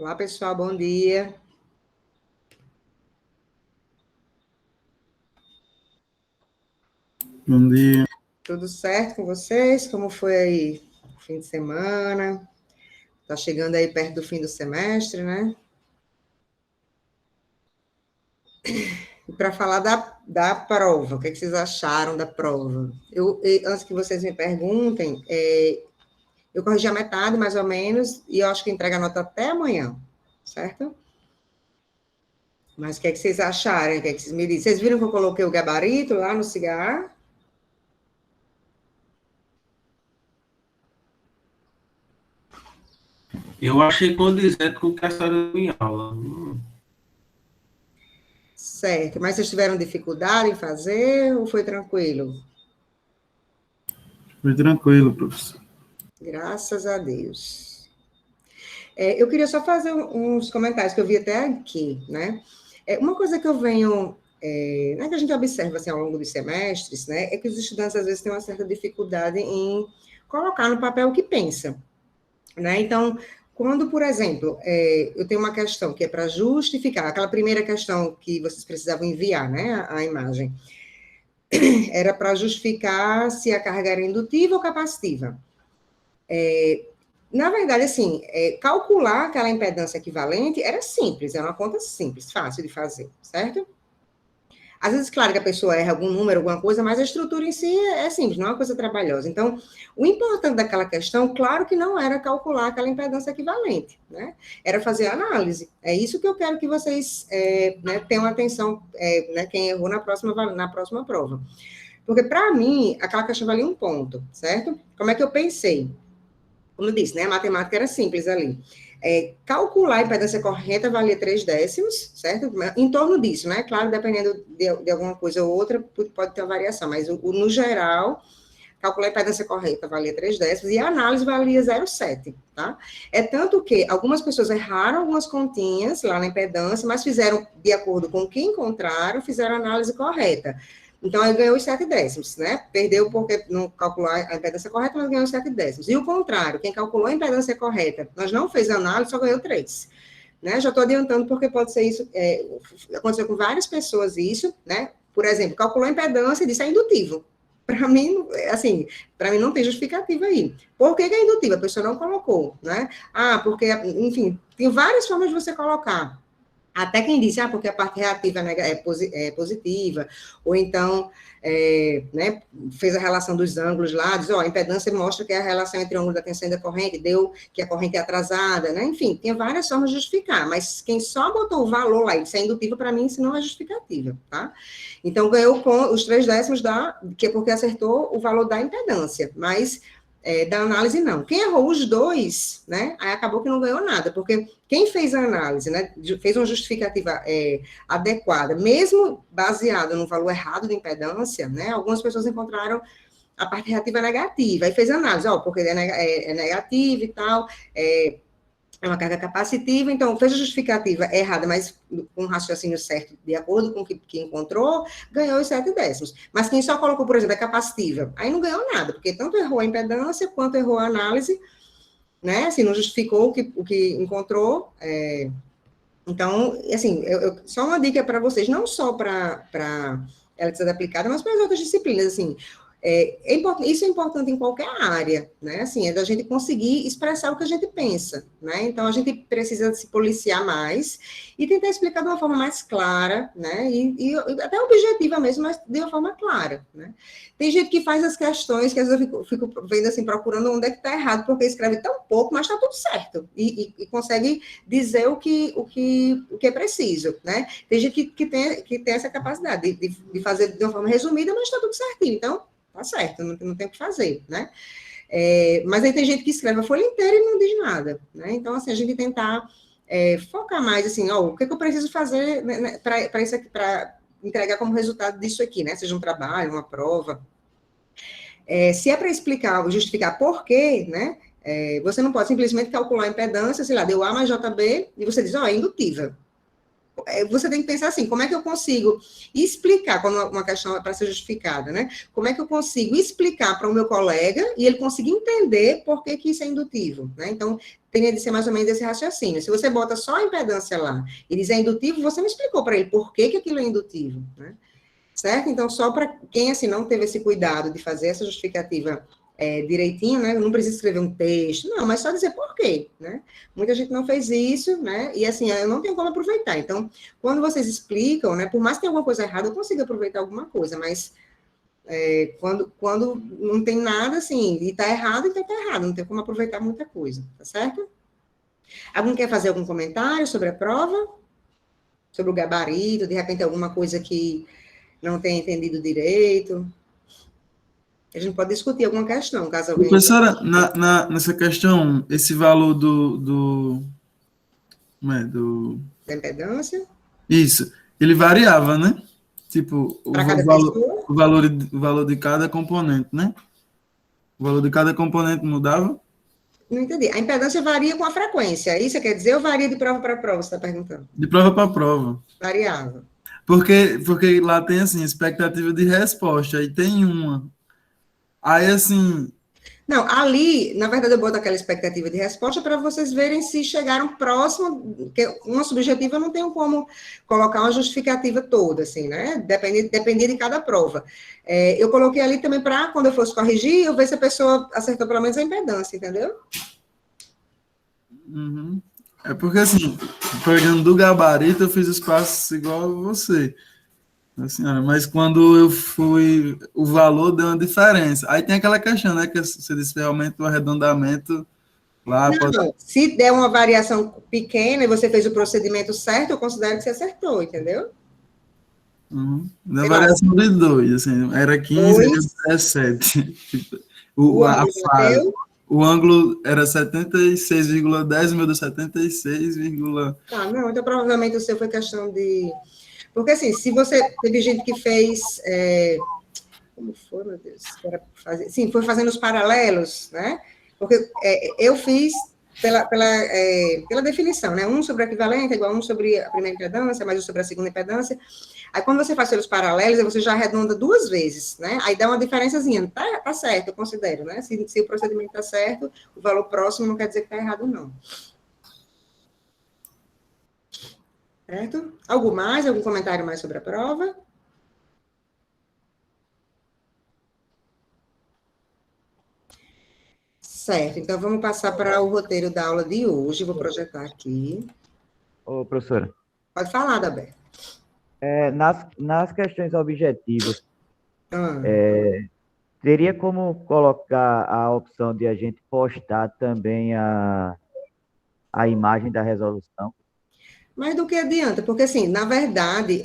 Olá, pessoal, bom dia. Bom dia. Tudo certo com vocês? Como foi aí o fim de semana? Tá chegando aí perto do fim do semestre, né? E para falar da prova, o que vocês acharam da prova? Antes que vocês me perguntem, eu corrigi a metade, mais ou menos, e eu acho que entrega a nota até amanhã, certo? Mas o que vocês acharam? O que vocês me dizem? Vocês viram que eu coloquei o gabarito lá no cigarro? Eu achei condizente com o que a senhora deu em aula. Certo, mas vocês tiveram dificuldade em fazer ou foi tranquilo? Foi tranquilo, professor. Graças a Deus. Eu queria só fazer uns comentários que eu vi até aqui, né? Uma coisa que eu venho, né, que a gente observa assim, ao longo dos semestres, né, é que os estudantes às vezes têm uma certa dificuldade em colocar no papel o que pensam, né? Então, quando, por exemplo, eu tenho uma questão que é para justificar, aquela primeira questão que vocês precisavam enviar, né, a imagem, era para justificar se a carga era indutiva ou capacitiva. Na verdade, assim, calcular aquela impedância equivalente era simples, é uma conta simples, fácil de fazer, certo? Às vezes, claro que a pessoa erra algum número, alguma coisa, mas a estrutura em si é simples, não é uma coisa trabalhosa. Então, o importante daquela questão, claro que não era calcular aquela impedância equivalente, né? Era fazer a análise. É isso que eu quero que vocês né, tenham atenção, né, quem errou na próxima prova. Porque, para mim, aquela questão valia um ponto, certo? Como é que eu pensei? Como eu disse, né, a matemática era simples ali. Calcular a impedância correta valia 3 décimos, certo? Em torno disso, né? Claro, dependendo de alguma coisa ou outra, pode ter uma variação, mas no geral, calcular a impedância correta valia 3 décimos e a análise valia 0,7, tá? É tanto que algumas pessoas erraram algumas continhas lá na impedância, mas fizeram de acordo com o que encontraram, fizeram a análise correta. Então, ele ganhou os 7 décimos, né? Perdeu porque não calculou a impedância correta, mas ganhou os 7 décimos. E o contrário, quem calculou a impedância correta, mas não fez a análise, só ganhou 3. Né? Já estou adiantando porque pode ser isso, aconteceu com várias pessoas isso, né? Por exemplo, calculou a impedância e disse é indutivo. Para mim, assim, para mim não tem justificativa aí. Por que é indutivo? A pessoa não colocou, né? Porque, enfim, tem várias formas de você colocar. Até quem disse, porque a parte reativa é positiva, ou então, né, fez a relação dos ângulos lá, diz, a impedância mostra que a relação entre o ângulo da tensão e da corrente deu que a corrente é atrasada, né? Enfim, tem várias formas de justificar, mas quem só botou o valor lá e disse é indutiva, para mim, isso não é justificativa, tá? Então, ganhou com os 3 décimos que é porque acertou o valor da impedância, mas da análise, não. Quem errou os dois, né, aí acabou que não ganhou nada, porque quem fez a análise, né, fez uma justificativa adequada, mesmo baseada no valor errado de impedância, né, algumas pessoas encontraram a parte reativa negativa, aí fez a análise, porque é negativa e tal, é uma carga capacitiva, então fez a justificativa errada, mas com um raciocínio certo, de acordo com o que encontrou, ganhou os 7 décimos. Mas quem só colocou, por exemplo, é capacitiva, aí não ganhou nada, porque tanto errou a impedância, quanto errou a análise, né, assim, não justificou o que encontrou. Então, assim, só uma dica para vocês, não só para eletricidade aplicada, mas para as outras disciplinas, assim, isso é importante em qualquer área, né? Assim, é da gente conseguir expressar o que a gente pensa, né? Então, a gente precisa se policiar mais e tentar explicar de uma forma mais clara, né? E até objetiva mesmo, mas de uma forma clara, né? Tem gente que faz as questões que às vezes eu fico vendo assim, procurando onde é que está errado, porque escreve tão pouco, mas está tudo certo. E consegue dizer o que é preciso, né? Tem gente que tem essa capacidade de fazer de uma forma resumida, mas está tudo certinho. Então, tá certo, não tem o que fazer, né? Mas aí tem gente que escreve a folha inteira e não diz nada, né? Então, assim, a gente tentar focar mais, assim, o que eu preciso fazer, né, para isso aqui, para entregar como resultado disso aqui, né? Seja um trabalho, uma prova. Se é para explicar ou justificar por quê, né? Você não pode simplesmente calcular a impedância, sei lá, deu A mais JB, e você diz, é indutiva. você tem que pensar assim, como é que eu consigo explicar, quando uma questão é para ser justificada, né? Como é que eu consigo explicar para o meu colega e ele conseguir entender por que isso é indutivo, né? Então, teria de ser mais ou menos esse raciocínio. Se você bota só a impedância lá e diz é indutivo, você não explicou para ele por que aquilo é indutivo, né? Certo? Então, só para quem, assim, não teve esse cuidado de fazer essa justificativa direitinho, né? Não precisa escrever um texto, não, mas só dizer por quê, né? Muita gente não fez isso, né? E assim, eu não tenho como aproveitar. Então, quando vocês explicam, né? Por mais que tenha alguma coisa errada, eu consigo aproveitar alguma coisa, mas quando não tem nada, assim, e tá errado, então tá errado, não tem como aproveitar muita coisa, tá certo? Alguém quer fazer algum comentário sobre a prova? Sobre o gabarito, de repente alguma coisa que não tenha entendido direito? A gente pode discutir alguma questão, caso alguém... Professora, nessa questão, esse valor como é, Da impedância? isso, ele variava, né? Tipo, Para cada pessoa? o valor de cada componente, né? O valor de cada componente mudava? Não entendi. A impedância varia com a frequência. Isso quer dizer ou varia de prova para prova, você está perguntando? De prova para prova. Variável. Porque lá tem, assim, expectativa de resposta, aí tem uma. Aí, assim, Não, ali, na verdade, eu boto aquela expectativa de resposta para vocês verem se chegaram próximo, porque uma subjetiva eu não tenho como colocar uma justificativa toda, assim, né? Depende de cada prova. Eu coloquei ali também para, quando eu fosse corrigir, eu ver se a pessoa acertou pelo menos a impedância, entendeu? uhum. É porque, assim, pegando do gabarito, eu fiz os passos igual a você, a senhora, mas quando eu fui, o valor deu uma diferença. Aí tem aquela questão, né, que você disse realmente o arredondamento lá pode... Não, se der uma variação pequena e você fez o procedimento certo, eu considero que você acertou, entendeu? Uhum. Na Sei lá, variação de 2, assim, era 15, era 2, 17. o A ângulo fase. bateu. O ângulo era 76,10, o meu deu 76, Ah, não, então provavelmente o seu foi questão de. Porque assim, se você. Teve gente que fez. Como foi, meu Deus? Sim, foi fazendo os paralelos, né? Porque eu fiz pela definição, né? Um sobre a equivalente, igual um sobre a primeira impedância, mais um sobre a segunda impedância. Aí, quando você faz pelos paralelos, você já arredonda duas vezes, né? Aí dá uma diferençazinha. Tá certo, eu considero, né? Se o procedimento tá certo, o valor próximo não quer dizer que tá errado, não. Certo? Algo mais? Algum comentário mais sobre a prova? Certo, então vamos passar para o roteiro da aula de hoje. Vou projetar aqui. Ô, professora, Pode falar, Daber. nas questões objetivas, Ah, teria como colocar a opção de a gente postar também a imagem da resolução? mas do que adianta? Porque, assim, na verdade,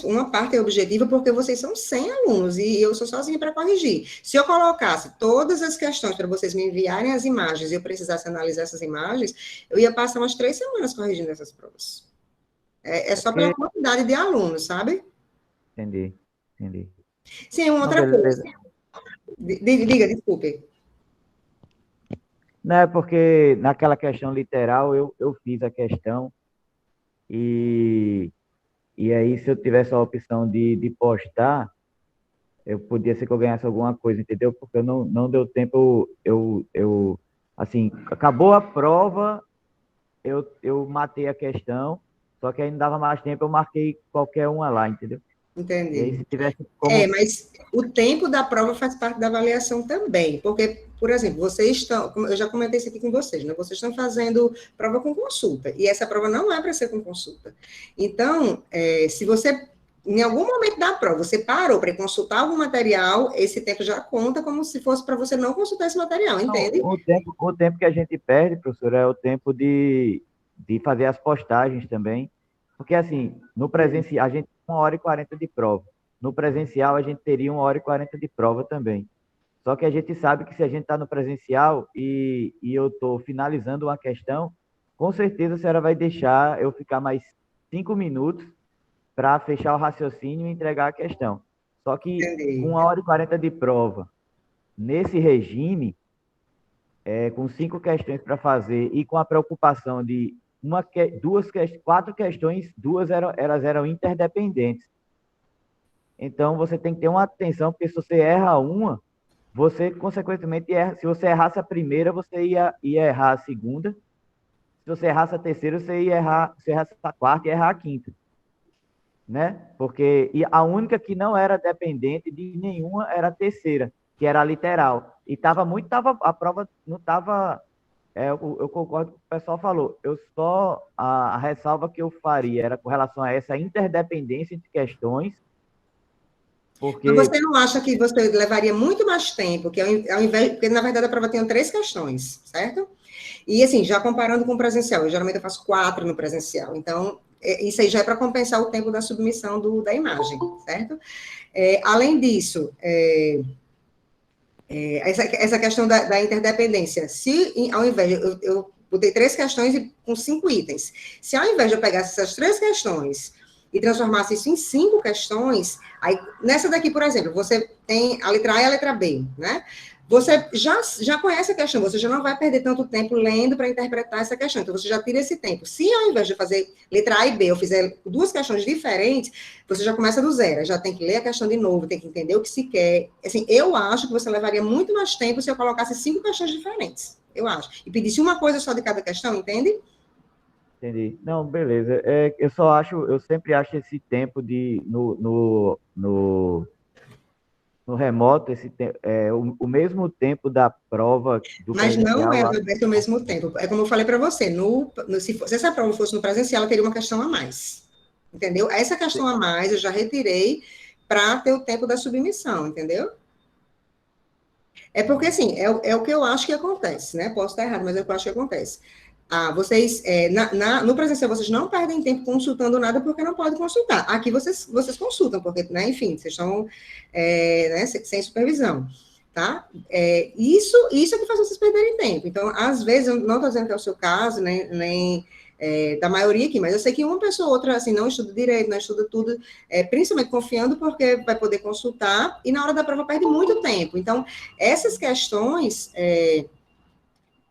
uma parte é objetiva porque vocês são 100 alunos e eu sou sozinha para corrigir. Se eu colocasse todas as questões para vocês me enviarem as imagens e eu precisasse analisar essas imagens, eu ia passar umas 3 semanas corrigindo essas provas. É só pela Porque, quantidade de alunos, sabe? entendi. Sim, uma Não, outra coisa. beleza. Diga, desculpe. Não é porque naquela questão literal eu fiz a questão e, e aí se eu tivesse a opção de postar, eu podia ser que eu ganhasse alguma coisa, entendeu? Porque não deu tempo, assim, acabou a prova, eu matei a questão, só que aí não dava mais tempo, eu marquei qualquer uma lá, entendeu? E aí, Entendi. se tivesse como. Mas o tempo da prova faz parte da avaliação também, porque, por exemplo, vocês estão, eu já comentei isso aqui com vocês, né? Vocês estão fazendo prova com consulta, e essa prova não é para ser com consulta. Então, se você, em algum momento da prova, você parou para consultar algum material, esse tempo já conta como se fosse para você não consultar esse material, Não, entende? o tempo que a gente perde, professor, é o tempo de fazer as postagens também. Porque, assim, no presencial, a gente tem 1h40 de prova. No presencial, a gente teria 1h40 de prova também. Só que a gente sabe que se a gente está no presencial e eu estou finalizando uma questão, com certeza a senhora vai deixar eu ficar mais 5 minutos para fechar o raciocínio e entregar a questão. Só que com Entendi. 1h40 de prova, nesse regime, com 5 questões para fazer e com a preocupação de quatro questões, elas eram interdependentes. Então, você tem que ter uma atenção, porque se você erra uma, você, consequentemente, erra. Se você errasse a primeira, você ia errar a segunda. Se você errasse a terceira, você ia errar, se errasse a quarta, ia errar a quinta. Né? Porque a única que não era dependente de nenhuma era a terceira, que era a literal. E a prova não estava. Eu concordo com o que o pessoal falou. A ressalva que eu faria era com relação a essa interdependência entre questões, Mas porque você não acha que você levaria muito mais tempo, que ao invés, porque na verdade a prova tem 3 questões, certo? E assim, já comparando com o presencial, geralmente eu faço 4 no presencial, então isso aí já é para compensar o tempo da submissão da imagem, certo? Além disso, essa questão da interdependência, se ao invés de eu botei 3 questões com 5 itens, se ao invés de eu pegasse essas 3 questões e transformasse isso em 5 questões, aí nessa daqui, por exemplo, você tem a letra A e a letra B, né? Você já conhece a questão, você já não vai perder tanto tempo lendo para interpretar essa questão, então você já tira esse tempo. Se ao invés de fazer letra A e B, eu fizer 2 questões diferentes, você já começa do zero, já tem que ler a questão de novo, tem que entender o que se quer. Assim, eu acho que você levaria muito mais tempo se eu colocasse 5 questões diferentes, eu acho. E pedisse uma coisa só de cada questão, entende? entendi. Não, beleza. Eu sempre acho esse tempo no remoto, o mesmo tempo da prova do Mas não presencial, é, eu acho. Roberto, ao mesmo tempo. É como eu falei para você, se essa prova fosse no presencial, ela teria uma questão a mais. Entendeu? Essa questão a mais eu já retirei para ter o tempo da submissão, entendeu? É porque, assim, é o que eu acho que acontece, né? Posso estar errado, mas é o que eu acho que acontece. Vocês, no presencial, vocês não perdem tempo consultando nada porque não podem consultar. Aqui vocês consultam, porque, né, enfim, vocês estão né, sem supervisão, tá? Isso é que faz vocês perderem tempo. Então, às vezes, eu não estou dizendo que é o seu caso, nem da maioria aqui, mas eu sei que uma pessoa ou outra, assim, não estuda direito, não estuda tudo, principalmente confiando porque vai poder consultar, e na hora da prova perde muito tempo. Então, essas questões...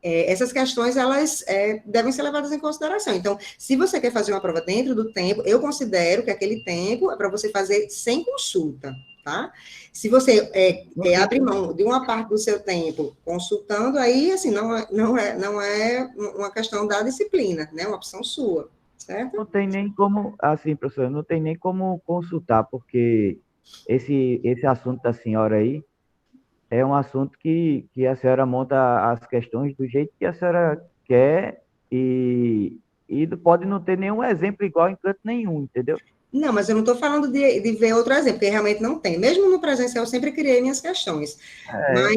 essas questões, elas devem ser levadas em consideração. Então, se você quer fazer uma prova dentro do tempo, eu considero que aquele tempo é para você fazer sem consulta, tá? Se você abre mão de uma parte do seu tempo consultando, aí, assim, não é uma questão da disciplina, né? Uma opção sua, certo? Não tem nem como, assim, professor, não tem nem como consultar, porque esse assunto da senhora aí é um assunto que a senhora monta as questões do jeito que a senhora quer e pode não ter nenhum exemplo igual em canto nenhum, entendeu? Não, mas eu não estou falando de ver outro exemplo, porque realmente não tem. Mesmo no presencial, eu sempre criei minhas questões. Mas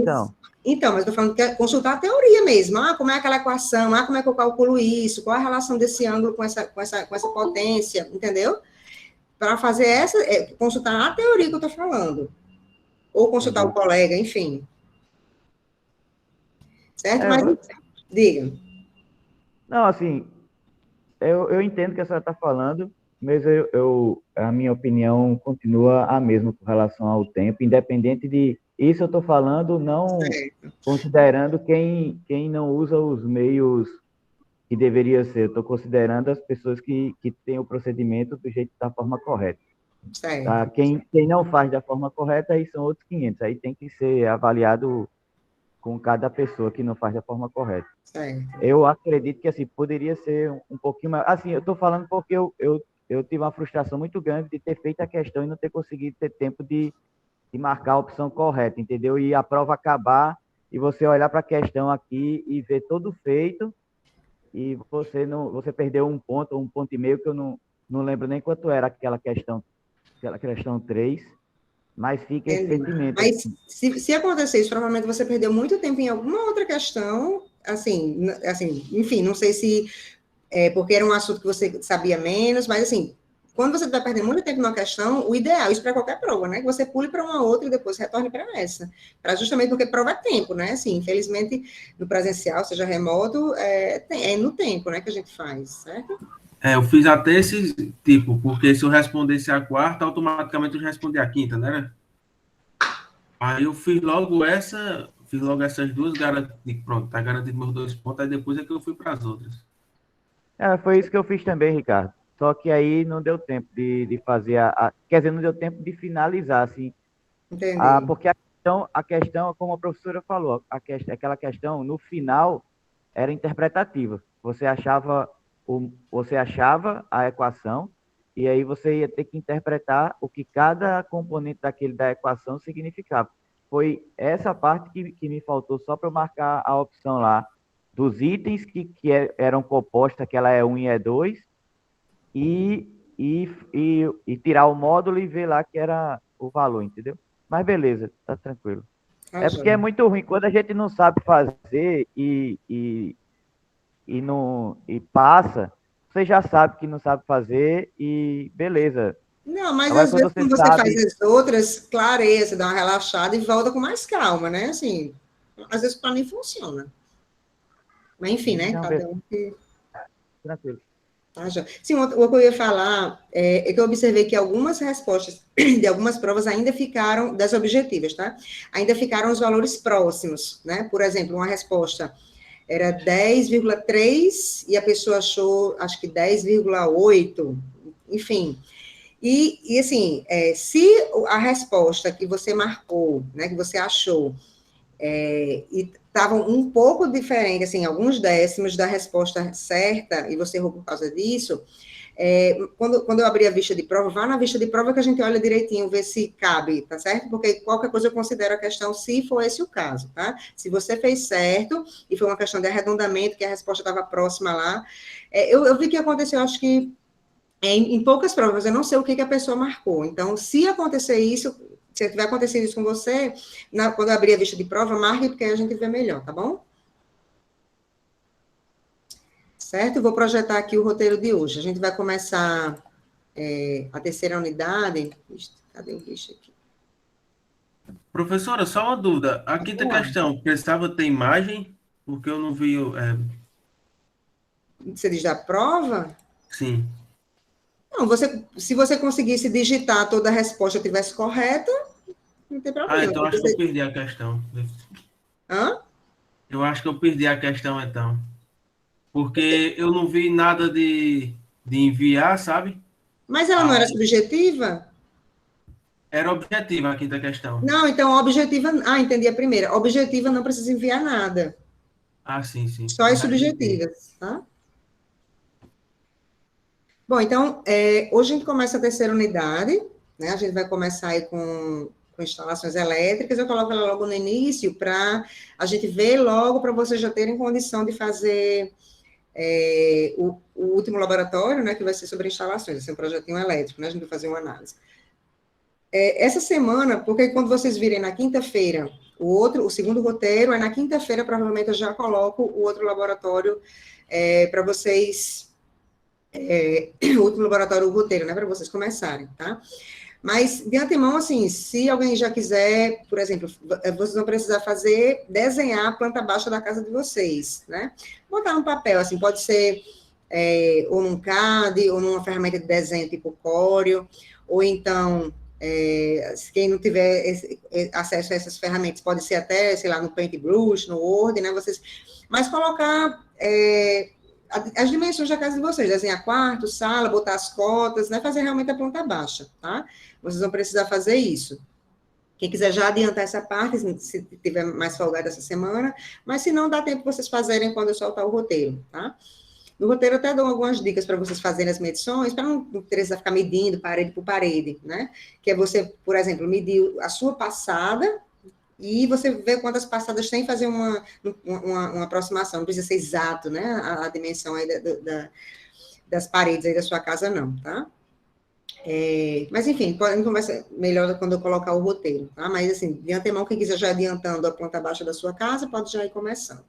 estou falando que é consultar a teoria mesmo. Como é aquela equação? Como é que eu calculo isso? Qual a relação desse ângulo com essa potência? Entendeu? Para fazer consultar a teoria que eu estou falando. Ou consultar o colega, enfim. Certo? Mas, diga. Não, assim, eu entendo o que a senhora está falando, mas a minha opinião continua a mesma com relação ao tempo, independente de... Isso eu estou falando não considerando quem não usa os meios que deveria ser. Eu estou considerando as pessoas que têm o procedimento do jeito da forma correta. Tá? Quem não faz da forma correta, aí são outros 500. Aí tem que ser avaliado com cada pessoa que não faz da forma correta. Eu acredito que assim poderia ser um pouquinho mais. Assim, eu estou falando porque eu tive uma frustração muito grande de ter feito a questão e não ter conseguido ter tempo de marcar a opção correta, entendeu? E a prova acabar e você olhar para a questão aqui e ver tudo feito e você perdeu um ponto e meio, que eu não lembro nem quanto era aquela questão 3, mas fica esse sentimento. Mas se acontecer isso, provavelmente você perdeu muito tempo em alguma outra questão, assim, enfim, não sei se porque era um assunto que você sabia menos, mas assim, quando você vai perder muito tempo numa questão, o ideal, isso para qualquer prova, né? Que você pule para uma outra e depois retorne para essa. Justamente porque prova é tempo, né? Assim, infelizmente, no presencial, seja remoto, é no tempo, né, que a gente faz, certo? Eu fiz até esse tipo, porque se eu respondesse a quarta, automaticamente eu já respondi a quinta, né? Aí eu fiz logo essas duas, garanti, pronto, tá garantido meus 2 pontos, aí depois é que eu fui para as outras. Foi isso que eu fiz também, Ricardo. Só que aí não deu tempo de fazer quer dizer, não deu tempo de finalizar, assim. Entendi. Porque a questão, como a professora falou, aquela questão, no final, era interpretativa. Você achava a equação, e aí você ia ter que interpretar o que cada componente da equação significava. Foi essa parte que me faltou só para eu marcar a opção lá, dos itens que eram compostos, que ela é um e é 2 e tirar o módulo e ver lá que era o valor, entendeu? Mas beleza, tá tranquilo. Tá, É porque é joia. muito ruim quando a gente não sabe fazer e passa, você já sabe que não sabe fazer e beleza. Não, mas Agora às quando vezes você quando você faz sabe, as outras, clareia, você dá uma relaxada e volta com mais calma, né? Assim, às vezes para mim funciona. Mas enfim, né? não, Cada beleza, um que. tranquilo. Tá, joia. Sim, o que eu ia falar é que eu observei que algumas respostas de algumas provas ainda ficaram, das objetivas, tá? Ainda ficaram os valores próximos, né? Por exemplo, uma resposta era 10,3 e a pessoa achou, acho que 10,8, enfim. E assim, se a resposta que você marcou, né, que você achou, e estavam um pouco diferente, assim, alguns décimos da resposta certa, e você errou por causa disso, quando eu abrir a vista de prova, vá na vista de prova que a gente olha direitinho, vê se cabe, tá certo? Porque qualquer coisa eu considero a questão se for esse o caso, tá? Se você fez certo, e foi uma questão de arredondamento, que a resposta estava próxima lá, eu vi que aconteceu, acho que em poucas provas, eu não sei o que a pessoa marcou. Então, se acontecer isso, se tiver acontecido isso com você, quando eu abrir a vista de prova, marque, porque aí a gente vê melhor, tá bom? Certo? Eu vou projetar aqui o roteiro de hoje. A gente vai começar a terceira unidade. Cadê o bicho aqui? Professora, só uma dúvida. A quinta Vamos lá. questão, precisava ter imagem? Porque eu não vi. Você diz da prova? Sim. Não, se você conseguisse digitar toda a resposta e tivesse correta, não tem Ah, problema. então acho que eu perdi a questão. Hã? Eu acho que eu perdi a questão, então. Porque eu não vi nada de enviar, sabe? Mas ela não era Aí subjetiva? era objetiva a quinta questão. Não, então objetiva. Ah, entendi a primeira. Objetiva não precisa enviar nada. Ah, sim, sim. Só O as resto eu vi. subjetivas, tá? Bom, então, hoje a gente começa a terceira unidade, né? A gente vai começar aí com instalações elétricas, eu coloco ela logo no início para a gente ver logo, para vocês já terem condição de fazer o último laboratório, né? Que vai ser sobre instalações, vai ser um projetinho elétrico, né? A gente vai fazer uma análise. Essa semana, porque quando vocês virem na quinta-feira o segundo roteiro, na quinta-feira, provavelmente eu já coloco o outro laboratório para vocês, o último laboratório, o roteiro, né, para vocês começarem, tá? Mas, de antemão, assim, se alguém já quiser, por exemplo, vocês vão precisar desenhar a planta baixa da casa de vocês, né? Botar no papel, assim, pode ser ou num CAD, ou numa ferramenta de desenho tipo Corel, ou então, quem não tiver acesso a essas ferramentas, pode ser até, sei lá, no Paintbrush, no Word, né? Mas colocar as dimensões da casa de vocês, desenhar quarto, sala, botar as cotas, né? Fazer realmente a planta baixa, tá? Vocês vão precisar fazer isso. Quem quiser já adiantar essa parte, se tiver mais folgado essa semana, mas se não, dá tempo vocês fazerem quando eu soltar o roteiro, tá? No roteiro eu até dou algumas dicas para vocês fazerem as medições, para não precisar ficar medindo parede por parede, né? Que é você, por exemplo, medir a sua passada e você vê quantas passadas tem, fazer uma aproximação, não precisa ser exato, né? A dimensão aí das paredes aí da sua casa, não, tá? Mas, enfim, pode conversar melhor quando eu colocar o roteiro, tá? Mas, assim, de antemão, quem quiser já adiantando a planta baixa da sua casa, pode já ir começando.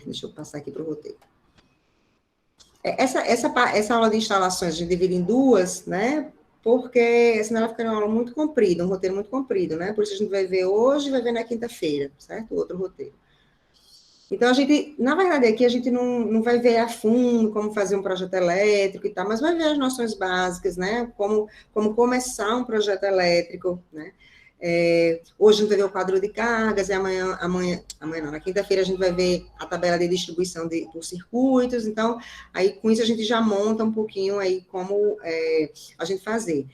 Deixa eu passar aqui para o roteiro. Essa aula de instalações a gente divide em duas, né? Porque senão ela fica uma aula muito comprida, um roteiro muito comprido, né? Por isso a gente vai ver hoje e vai ver na quinta-feira, certo? Outro roteiro. Então, na verdade, aqui a gente não vai ver a fundo como fazer um projeto elétrico e tal, mas vai ver as noções básicas, né? Como começar um projeto elétrico, né? Hoje a gente vai ver o quadro de cargas, e amanhã não, na quinta-feira a gente vai ver a tabela de distribuição por circuitos, então, aí com isso a gente já monta um pouquinho aí como a gente fazer.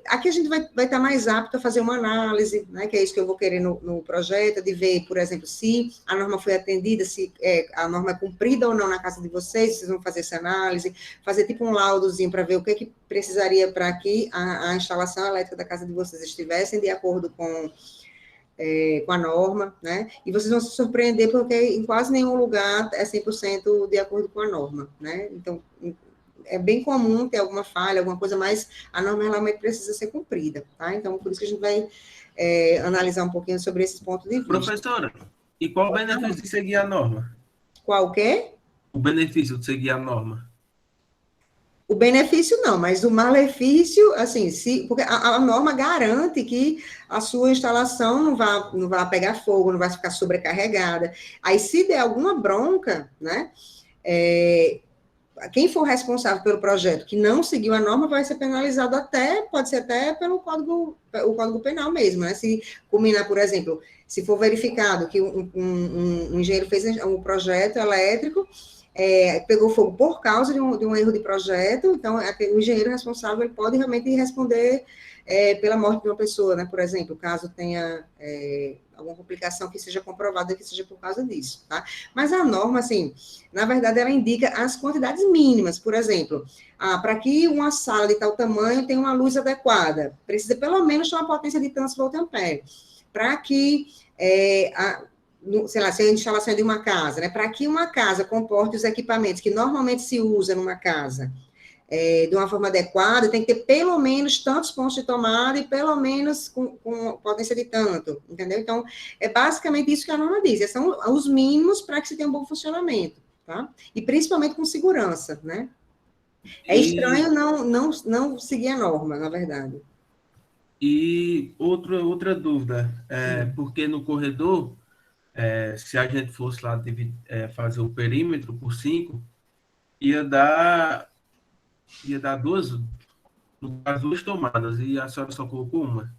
Aqui a gente vai estar mais apto a fazer uma análise, né, que é isso que eu vou querer no projeto, de ver, por exemplo, se a norma foi atendida, se a norma é cumprida ou não na casa de vocês vão fazer essa análise, fazer tipo um laudozinho para ver o que precisaria para que a instalação elétrica da casa de vocês estivessem de acordo com a norma, né, e vocês vão se surpreender porque em quase nenhum lugar é 100% de acordo com a norma, né, então é bem comum ter alguma falha, alguma coisa, mas a norma realmente precisa ser cumprida, tá? Então, por isso que a gente vai analisar um pouquinho sobre esses pontos de vista. Professora, e qual o benefício de seguir a norma? Qual o quê? O benefício de seguir a norma. O benefício não, mas o malefício, assim, porque a norma garante que a sua instalação não vai pegar fogo, não vai ficar sobrecarregada. Aí, se der alguma bronca, né, quem for responsável pelo projeto que não seguiu a norma vai ser penalizado pode ser até pelo o Código Penal mesmo, né? Se culminar, por exemplo, se for verificado que um engenheiro fez um projeto elétrico, pegou fogo por causa de um erro de projeto, então o engenheiro responsável ele pode realmente responder pela morte de uma pessoa, né? Por exemplo, caso tenha alguma complicação que seja comprovada que seja por causa disso, tá? Mas a norma, assim, na verdade, ela indica as quantidades mínimas, por exemplo, para que uma sala de tal tamanho tenha uma luz adequada, precisa pelo menos ter uma potência de tantos volt-ampere, para que, sei lá, se a instalação é de uma casa, né, para que uma casa comporte os equipamentos que normalmente se usa numa casa, de uma forma adequada, tem que ter pelo menos tantos pontos de tomada e pelo menos com potência de tanto, entendeu? Então, é basicamente isso que a norma diz, são os mínimos para que se tenha um bom funcionamento, tá? E principalmente com segurança, né? É estranho não seguir a norma, na verdade. E outra dúvida, porque no corredor, se a gente fosse lá fazer o perímetro por 5, ia dar duas tomadas, e a senhora só colocou uma?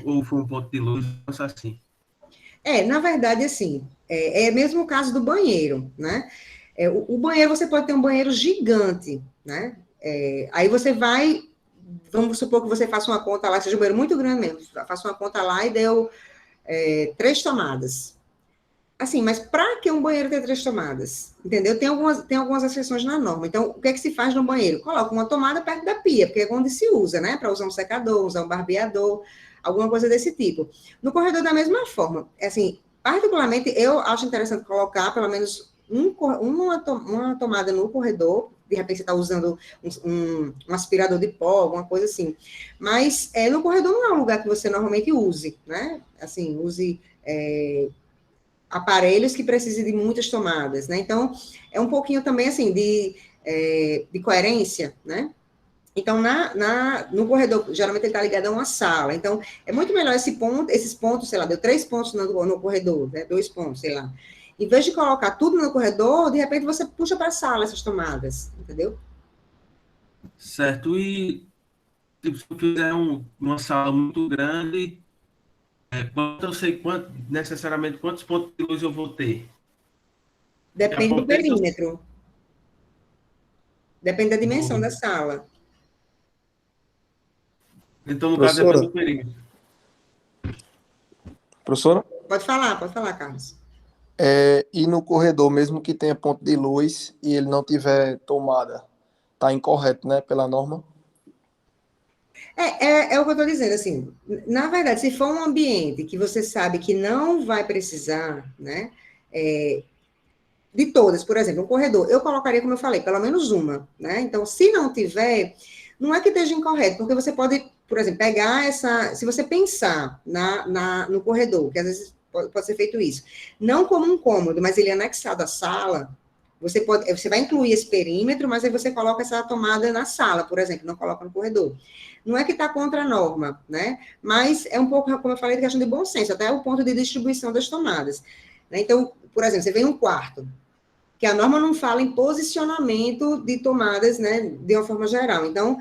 Ou foi um ponto de luz, assim? Na verdade, assim, é mesmo o caso do banheiro, né? O banheiro, você pode ter um banheiro gigante, né? Aí você vai, vamos supor que você faça uma conta lá, seja um banheiro muito grande mesmo, faça uma conta lá e deu 3 tomadas. Assim, mas para que um banheiro ter 3 tomadas? Entendeu? Tem algumas exceções na norma. Então, o que é que se faz no banheiro? Coloca uma tomada perto da pia, porque é onde se usa, né? Para usar um secador, usar um barbeador, alguma coisa desse tipo. No corredor, da mesma forma. Assim, particularmente, eu acho interessante colocar pelo menos uma tomada no corredor. De repente, você está usando um aspirador de pó, alguma coisa assim. Mas no corredor não é um lugar que você normalmente use, né? Assim, use aparelhos que precisem de muitas tomadas, né? Então, é um pouquinho também, assim, de coerência, né? Então, no corredor, geralmente ele está ligado a uma sala. Então, é muito melhor esses pontos, sei lá, deu 3 pontos no corredor, né? 2 pontos, sei lá. Em vez de colocar tudo no corredor, de repente você puxa para a sala essas tomadas, entendeu? Certo. E se eu fizer uma sala muito grande, eu sei necessariamente quantos pontos de luz eu vou ter? Depende do perímetro. Depende da dimensão da sala. Então, no caso, depende do perímetro. Professora? Pode falar, Carlos. E no corredor, mesmo que tenha ponto de luz e ele não tiver tomada, está incorreto, né, pela norma? É o que eu estou dizendo, assim, na verdade, se for um ambiente que você sabe que não vai precisar, né, de todas, por exemplo, um corredor, eu colocaria, como eu falei, pelo menos uma, né, então, se não tiver, não é que esteja incorreto, porque você pode, por exemplo, pegar se você pensar no corredor, que às vezes pode ser feito isso, não como um cômodo, mas ele é anexado à sala, você vai incluir esse perímetro, mas aí você coloca essa tomada na sala, por exemplo, não coloca no corredor. Não é que está contra a norma, né? Mas é um pouco, como eu falei, de questão de bom senso, até o ponto de distribuição das tomadas. Né? Então, por exemplo, você vem um quarto, que a norma não fala em posicionamento de tomadas, né, de uma forma geral. Então,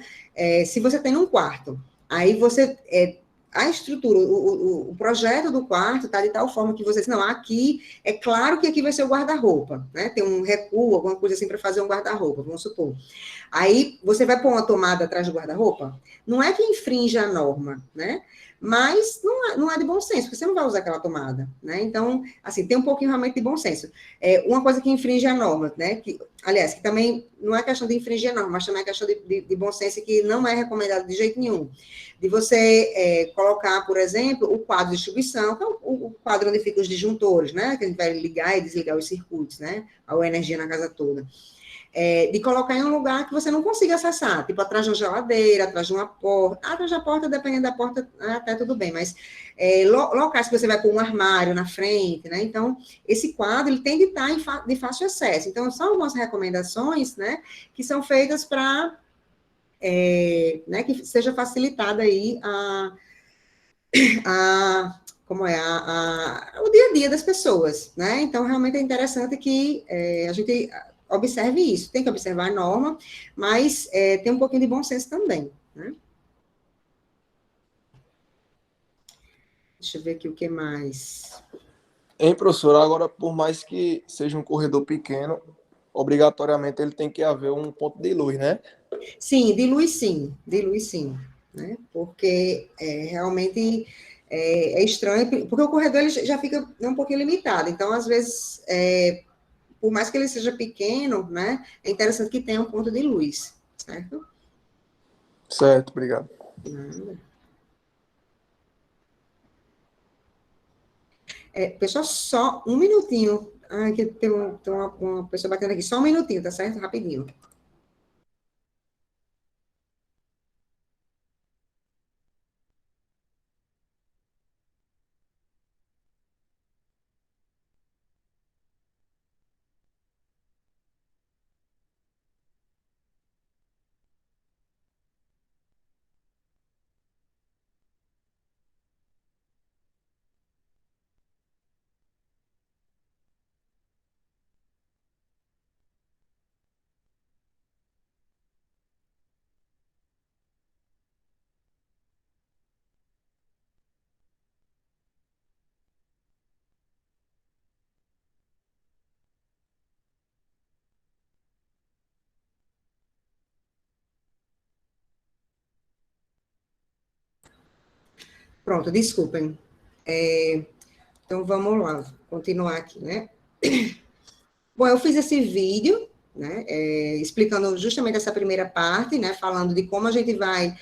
se você tem um quarto, aí você a estrutura, o projeto do quarto está de tal forma que você diz, não, aqui, é claro que aqui vai ser o guarda-roupa, né? Tem um recuo, alguma coisa assim para fazer um guarda-roupa, vamos supor. Aí, você vai pôr uma tomada atrás do guarda-roupa? Não é que infringe a norma, né? Mas não é de bom senso, porque você não vai usar aquela tomada, né? Então, assim, tem um pouquinho realmente de bom senso. Uma coisa que infringe a norma, né? Aliás, que também não é questão de infringir a norma, mas também é questão de bom senso que não é recomendado de jeito nenhum. De você colocar, por exemplo, o quadro de distribuição, que é o quadro onde ficam os disjuntores, né? Que a gente vai ligar e desligar os circuitos, né? A energia na casa toda. De colocar em um lugar que você não consiga acessar, tipo atrás de uma geladeira, atrás de uma porta. Atrás da porta, dependendo da porta, até tudo bem, mas locais que você vai pôr um armário na frente, né? Então, esse quadro, ele tem de estar de fácil acesso. Então, são algumas recomendações, né, que são feitas para né, que seja facilitada aí o dia a dia das pessoas, né? Então, realmente é interessante que a gente observe isso. Tem que observar a norma, mas tem um pouquinho de bom senso também, né? Deixa eu ver aqui o que mais. Hein, professor? Agora, por mais que seja um corredor pequeno, obrigatoriamente ele tem que haver um ponto de luz, né? Sim, dilui sim, né? Porque realmente é estranho, porque o corredor ele já fica um pouquinho limitado, então, às vezes, por mais que ele seja pequeno, né, é interessante que tenha um ponto de luz, certo? Certo, obrigado. Nada. Pessoal, só um minutinho. Que tem uma pessoa batendo aqui. Só um minutinho, tá certo? Rapidinho. Pronto, desculpem. Então, vamos lá, continuar aqui, né? Bom, eu fiz esse vídeo, né, explicando justamente essa primeira parte, né, falando de como a gente vai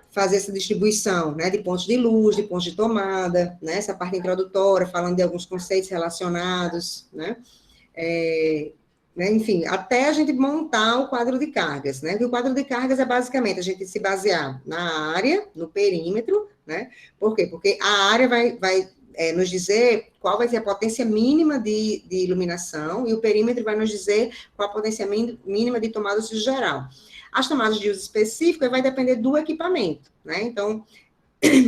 fazer essa distribuição, né, de pontos de luz, de pontos de tomada, né, essa parte introdutória, falando de alguns conceitos relacionados, né, enfim, até a gente montar o quadro de cargas, né, que o quadro de cargas é basicamente a gente se basear na área, no perímetro, né, por quê? Porque a área vai nos dizer qual vai ser a potência mínima de iluminação e o perímetro vai nos dizer qual a potência mínima de tomada de uso geral. As tomadas de uso específico vai depender do equipamento, né? Então,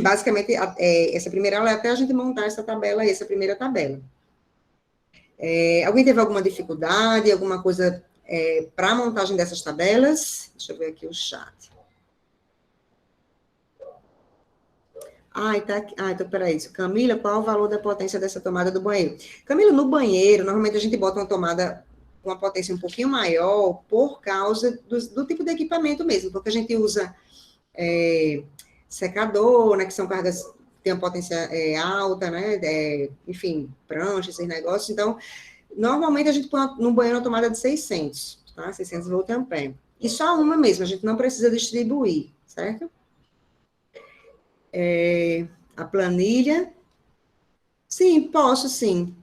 basicamente, essa primeira aula é até a gente montar essa tabela, essa primeira tabela. Alguém teve alguma dificuldade, alguma coisa para a montagem dessas tabelas? Deixa eu ver aqui o chat. Tá aqui. Então, peraí. Camila, qual o valor da potência dessa tomada do banheiro? Camila, no banheiro, normalmente a gente bota uma tomada com uma potência um pouquinho maior por causa do tipo de equipamento mesmo, porque a gente usa secador, né, que são cargas, tem uma potência alta, né, enfim, prancha, esses negócios. Então, normalmente a gente põe no banheiro uma tomada de 600, tá? 600 volt-ampere. E só uma mesmo, a gente não precisa distribuir, certo? A planilha. Sim, posso, sim.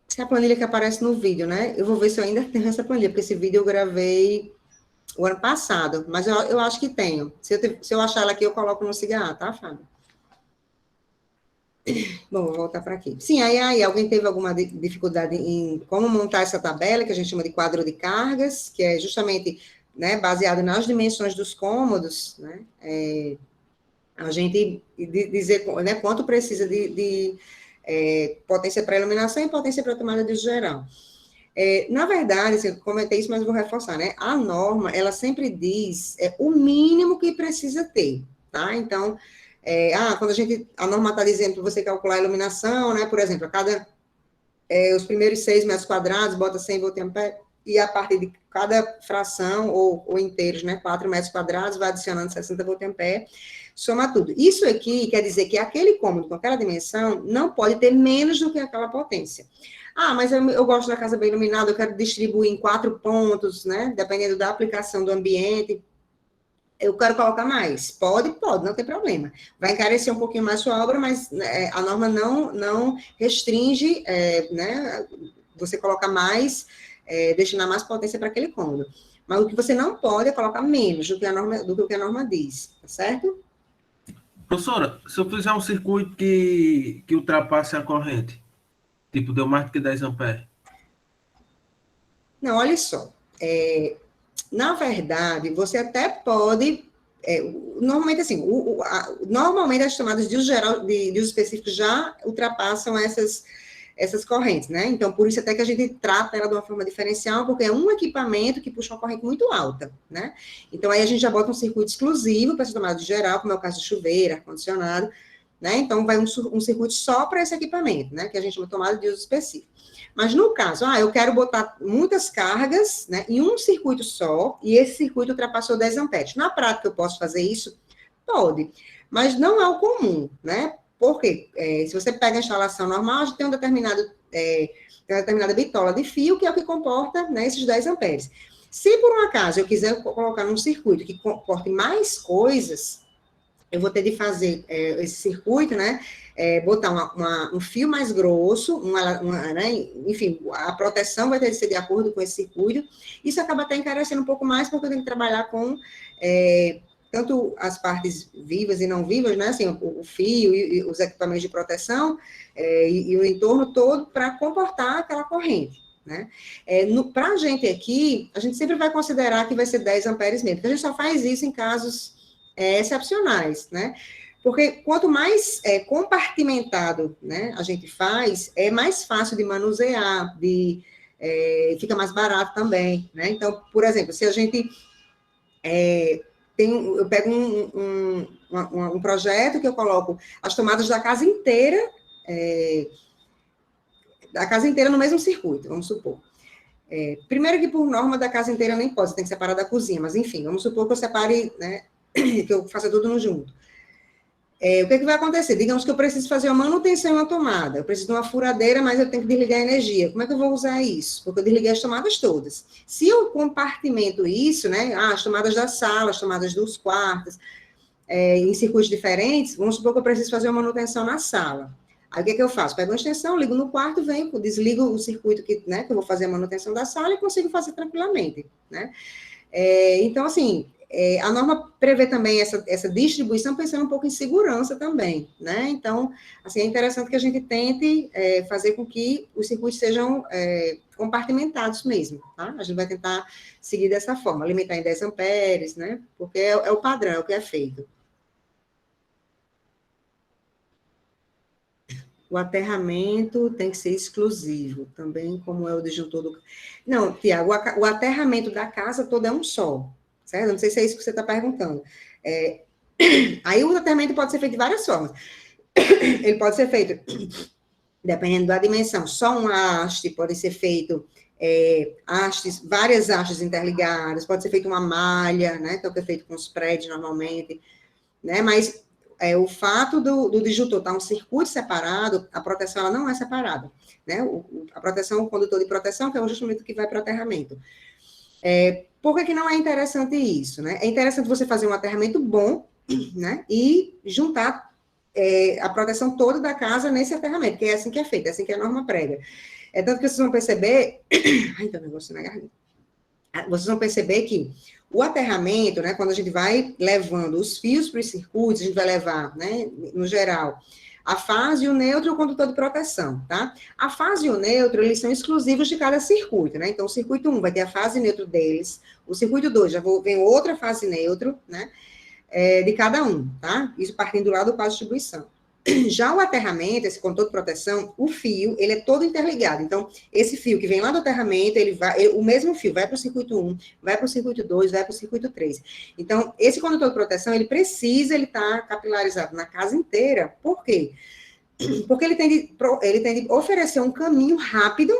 Essa é a planilha que aparece no vídeo, né? Eu vou ver se eu ainda tenho essa planilha, porque esse vídeo eu gravei o ano passado, mas eu acho que tenho. Se eu achar ela aqui, eu coloco no Cigarra, tá, Fábio? Bom, vou voltar para aqui. Sim, aí alguém teve alguma dificuldade em como montar essa tabela, que a gente chama de quadro de cargas, que é justamente, né, baseado nas dimensões dos cômodos, né? A gente dizer, né, quanto precisa de potência para iluminação e potência para tomada de uso geral. Na verdade, assim, eu comentei isso, mas vou reforçar, né? A norma, ela sempre diz o mínimo que precisa ter, tá? Então, quando a norma está dizendo para você calcular a iluminação, né? Por exemplo, os primeiros 6 metros quadrados, bota 100 volt-ampere, e a partir de cada fração, ou inteiros, né? 4 metros quadrados, vai adicionando 60 volt-ampere, soma tudo. Isso aqui quer dizer que aquele cômodo com aquela dimensão não pode ter menos do que aquela potência. Mas eu gosto da casa bem iluminada, eu quero distribuir em 4 pontos, né? Dependendo da aplicação do ambiente, eu quero colocar mais. Pode, não tem problema. Vai encarecer um pouquinho mais sua obra, mas a norma não restringe, né? Você colocar mais, destinar mais potência para aquele cômodo. Mas o que você não pode é colocar menos do que a norma diz, tá certo? Professora, se eu fizer um circuito que ultrapasse a corrente, tipo, deu mais do que 10 amperes. Não, olha só. Na verdade, você até pode... normalmente, assim, normalmente as tomadas de uso geral, de uso específico, já ultrapassam essas correntes, né? Então, por isso até que a gente trata ela de uma forma diferencial, porque é um equipamento que puxa uma corrente muito alta, né? Então, aí a gente já bota um circuito exclusivo para essa tomada de geral, como é o caso de chuveiro, ar-condicionado, né? Então, vai um circuito só para esse equipamento, né? Que a gente chama de tomada de uso específico. Mas no caso, eu quero botar muitas cargas, né, em um circuito só, e esse circuito ultrapassou 10 amperes. Na prática, eu posso fazer isso? Pode, mas não é o comum, né? Porque se você pega a instalação normal, a gente tem uma determinada bitola de fio, que é o que comporta, né, esses 10 amperes. Se por um acaso eu quiser colocar num circuito que comporte mais coisas, eu vou ter de fazer esse circuito, né? Botar um fio mais grosso, né? Enfim, a proteção vai ter de ser de acordo com esse circuito. Isso acaba até encarecendo um pouco mais, porque eu tenho que trabalhar com tanto as partes vivas e não vivas, né? Assim, o fio e os equipamentos de proteção e o entorno todo para comportar aquela corrente, né? Para a gente aqui, a gente sempre vai considerar que vai ser 10 amperes mesmo, porque a gente só faz isso em casos excepcionais, né? Porque quanto mais compartimentado, né, a gente faz, é mais fácil de manusear, fica mais barato também, né? Então, por exemplo, se a gente eu pego um projeto que eu coloco as tomadas da casa inteira no mesmo circuito, vamos supor. Primeiro que por norma da casa inteira nem pode, você tem que separar da cozinha, mas enfim, vamos supor que eu separe, né, que eu faça tudo no junto. O que vai acontecer? Digamos que eu preciso fazer uma manutenção em uma tomada, eu preciso de uma furadeira, mas eu tenho que desligar a energia. Como é que eu vou usar isso? Porque eu desliguei as tomadas todas. Se eu compartimento isso, né, as tomadas da sala, as tomadas dos quartos, em circuitos diferentes, vamos supor que eu preciso fazer uma manutenção na sala. Aí o que eu faço? Pego uma extensão, ligo no quarto, desligo o circuito que eu vou fazer a manutenção da sala e consigo fazer tranquilamente, né? Então, assim, a norma prevê também essa distribuição pensando um pouco em segurança também, né? Então, assim, é interessante que a gente tente fazer com que os circuitos sejam compartimentados mesmo, tá? A gente vai tentar seguir dessa forma, limitar em 10 amperes, né? Porque é o padrão, é o que é feito. O aterramento tem que ser exclusivo, também como é o disjuntor do... Não, Tiago, o aterramento da casa toda é um só, certo? Não sei se é isso que você está perguntando. Aí o aterramento pode ser feito de várias formas. Ele pode ser feito, dependendo da dimensão, só uma haste, pode ser feito várias hastes interligadas, pode ser feito uma malha, né? Que é o que é feito com os prédios normalmente, né? Mas o fato do disjuntor estar um circuito separado, a proteção ela não é separada, né? A proteção, o condutor de proteção, que é justamente o que vai para o aterramento. Por que não é interessante isso, né? É interessante você fazer um aterramento bom, né? E juntar a proteção toda da casa nesse aterramento, que é assim que é feito, é assim que a norma prega. Tanto que vocês vão perceber... Ai, tem um negócio na garganta. Vocês vão perceber que o aterramento, né, quando a gente vai levando os fios para os circuitos, a gente vai levar, né, no geral, a fase, o neutro e o condutor de proteção, tá? A fase e o neutro, eles são exclusivos de cada circuito, né? Então, o circuito 1 vai ter a fase neutro deles, o circuito 2 vem outra fase neutro, né, de cada um, tá? Isso partindo lá do quadro de distribuição. Já o aterramento, esse condutor de proteção, o fio, ele é todo interligado. Então, esse fio que vem lá do aterramento, o mesmo fio vai para o circuito 1, vai para o circuito 2, vai para o circuito 3. Então, esse condutor de proteção, ele estar capilarizado na casa inteira. Por quê? Porque ele tem de oferecer um caminho rápido,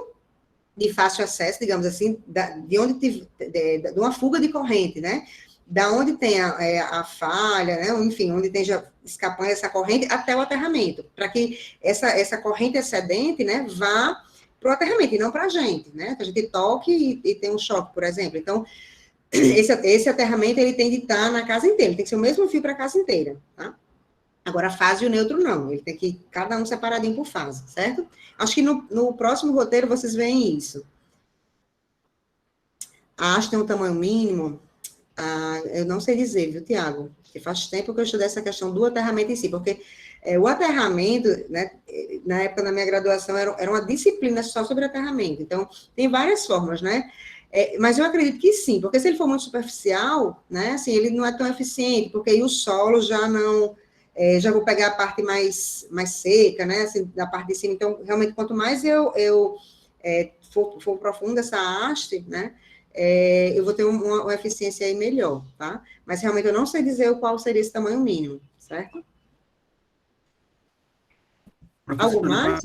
de fácil acesso, digamos assim, de uma fuga de corrente, né? Da onde tem a falha, né? Enfim, onde esteja escapando essa corrente até o aterramento, para que essa corrente excedente, né, vá para o aterramento e não para a gente, né? Que a gente toque e tem um choque, por exemplo. Então, esse aterramento, ele tem de estar na casa inteira, ele tem que ser o mesmo fio para a casa inteira, tá? Agora, a fase e o neutro, não. Ele tem que ir cada um separadinho por fase, certo? Acho que no próximo roteiro vocês veem isso. A haste tem um tamanho mínimo. Eu não sei dizer, viu, Tiago? Porque faz tempo que eu estudei essa questão do aterramento em si, porque o aterramento, né, na época da minha graduação, era uma disciplina só sobre aterramento. Então, tem várias formas, né? Mas eu acredito que sim, porque se ele for muito superficial, né, assim, ele não é tão eficiente, porque aí o solo já não... já vou pegar a parte mais seca, né, assim, da parte de cima. Então, realmente, quanto mais eu for profundo essa haste, né, eu vou ter uma eficiência aí melhor, tá? Mas, realmente, eu não sei dizer qual seria esse tamanho mínimo, certo? Algo mais?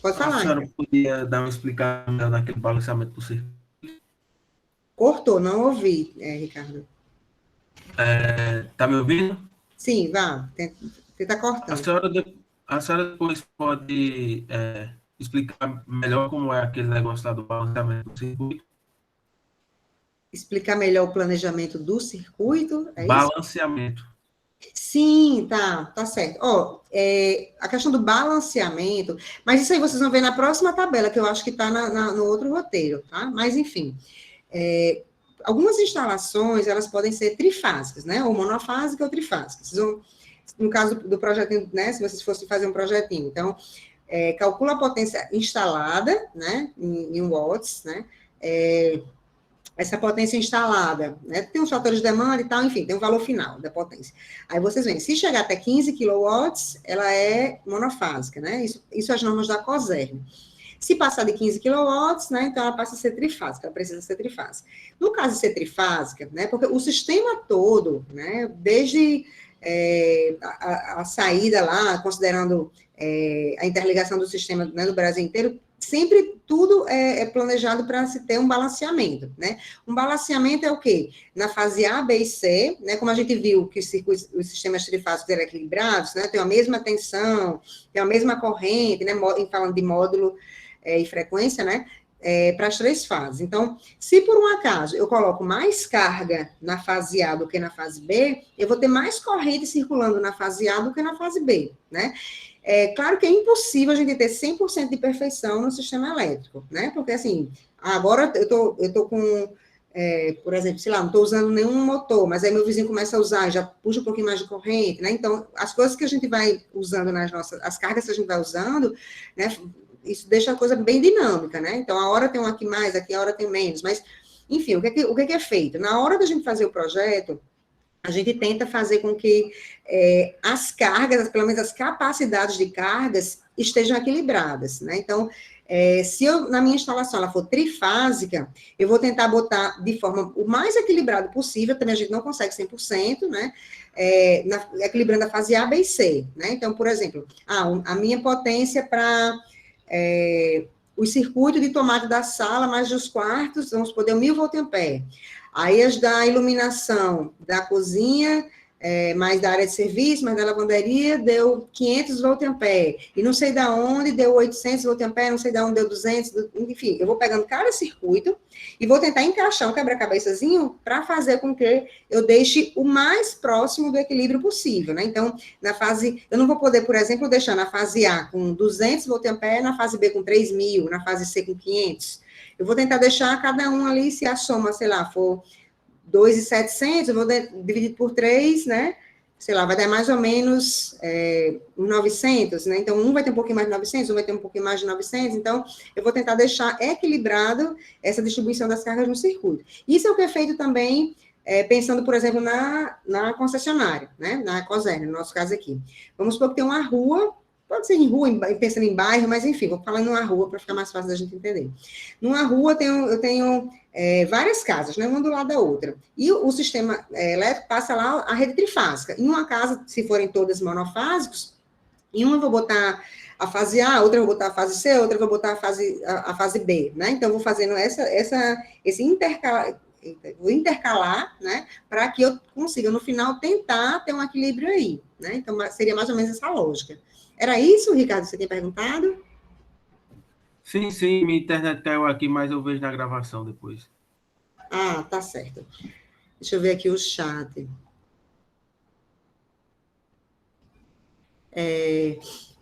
Pode falar. A senhora podia dar uma explicação naquele balanceamento do circuito? Cortou, não ouvi, Ricardo. Tá me ouvindo? Sim, vá. Tenta cortando. A senhora depois pode explicar melhor como é aquele negócio lá do balanceamento do circuito? Explicar melhor o planejamento do circuito, é isso? Balanceamento. Sim, tá certo. A questão do balanceamento, mas isso aí vocês vão ver na próxima tabela, que eu acho que está no outro roteiro, tá? Mas, enfim, algumas instalações, elas podem ser trifásicas, né? Ou monofásicas ou trifásicas. No caso do projetinho, né? Se vocês fossem fazer um projetinho, então, calcula a potência instalada, né? Em watts, né? Essa potência instalada, né? Tem os fatores de demanda e tal, enfim, tem um valor final da potência. Aí vocês veem, se chegar até 15 kW, ela é monofásica, né? Isso as normas da COSERN. Se passar de 15 kW, né, então ela passa a ser trifásica, ela precisa ser trifásica. No caso de ser trifásica, né, porque o sistema todo, né, desde a saída lá, considerando a interligação do sistema, né, do Brasil inteiro, sempre tudo é planejado para se ter um balanceamento, né? Um balanceamento é o quê? Na fase A, B e C, né? Como a gente viu que os sistemas trifásicos eram equilibrados, né? Tem a mesma tensão, tem a mesma corrente, né? Falando de módulo e frequência, né? Para as três fases. Então, se por um acaso eu coloco mais carga na fase A do que na fase B, eu vou ter mais corrente circulando na fase A do que na fase B, né? Claro que é impossível a gente ter 100% de perfeição no sistema elétrico, né? Porque, assim, agora eu tô com, por exemplo, sei lá, não estou usando nenhum motor, mas aí meu vizinho começa a usar, já puxa um pouquinho mais de corrente, né? Então, as coisas que a gente vai usando as cargas que a gente vai usando, né? Isso deixa a coisa bem dinâmica, né? Então, a hora tem um aqui mais, aqui a hora tem menos, mas, enfim, o que é feito? Na hora da gente fazer o projeto, a gente tenta fazer com que as cargas, pelo menos as capacidades de cargas, estejam equilibradas, né? Então, se na minha instalação ela for trifásica, eu vou tentar botar de forma o mais equilibrado possível, também a gente não consegue 100%, né? Equilibrando a fase A, B e C, né? Então, por exemplo, a minha potência para os circuitos de tomada da sala, mais dos quartos, vamos poder 1000 volt-ampere. Aí as da iluminação da cozinha, mais da área de serviço, mais da lavanderia, deu 500 volt-ampere. E não sei da onde deu 800 volt-ampere, não sei da onde deu 200, enfim, eu vou pegando cada circuito e vou tentar encaixar um quebra-cabeçazinho para fazer com que eu deixe o mais próximo do equilíbrio possível, né? Então, eu não vou poder, por exemplo, deixar na fase A com 200 volt-ampere, na fase B com 3.000, na fase C com 500. Eu vou tentar deixar cada um ali, se a soma, sei lá, for 2.700, eu vou dividir por 3, né? Sei lá, vai dar mais ou menos 900, né? Então, um vai ter um pouquinho mais de 900, um vai ter um pouquinho mais de 900. Então, eu vou tentar deixar equilibrado essa distribuição das cargas no circuito. Isso é o que é feito também, pensando, por exemplo, na concessionária, né? Na COSERN, no nosso caso aqui. Vamos supor que tem uma rua, pode ser em rua, pensando em bairro, mas enfim, vou falar numa rua para ficar mais fácil da gente entender. Numa rua eu tenho várias casas, né, uma do lado da outra. E o sistema elétrico passa lá a rede trifásica. Em uma casa, se forem todas monofásicos, em uma eu vou botar a fase A, outra eu vou botar a fase C, outra eu vou botar a fase B, né? Então, eu vou fazendo esse intercalar, né? Para que eu consiga, no final, tentar ter um equilíbrio aí, né? Então, seria mais ou menos essa lógica. Era isso, Ricardo, que você tinha perguntado? Sim, minha internet caiu aqui, mas eu vejo na gravação depois. Ah, tá certo. Deixa eu ver aqui o chat.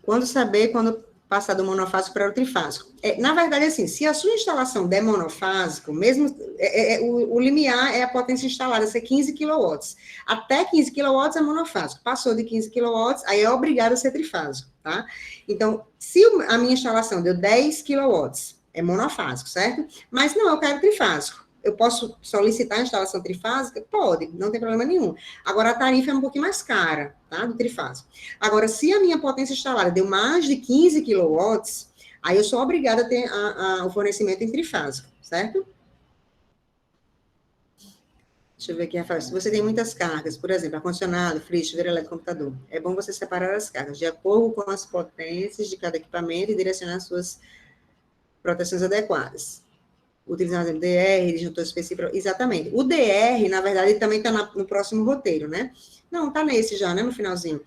Quando passar do monofásico para o trifásico. Na verdade, assim, se a sua instalação der monofásico, mesmo o limiar é a potência instalada, ser 15 kW. Até 15 kW é monofásico. Passou de 15 kW, aí é obrigado a ser trifásico, tá? Então, se a minha instalação deu 10 kW, é monofásico, certo? Mas não, eu quero trifásico. Eu posso solicitar a instalação trifásica? Pode, não tem problema nenhum. Agora, a tarifa é um pouquinho mais cara, tá? Do trifásico. Agora, se a minha potência instalada deu mais de 15 kW, aí eu sou obrigada a ter o fornecimento em trifásico, certo? Deixa eu ver aqui, Rafael. Se você tem muitas cargas, por exemplo, ar-condicionado, freezer, chuveiro elétrico, computador, é bom você separar as cargas de acordo com as potências de cada equipamento e direcionar as suas proteções adequadas. Utilizando o DR, disjuntor específico, exatamente. O DR, na verdade, também está no próximo roteiro, né? Não, está nesse já, né? No finalzinho.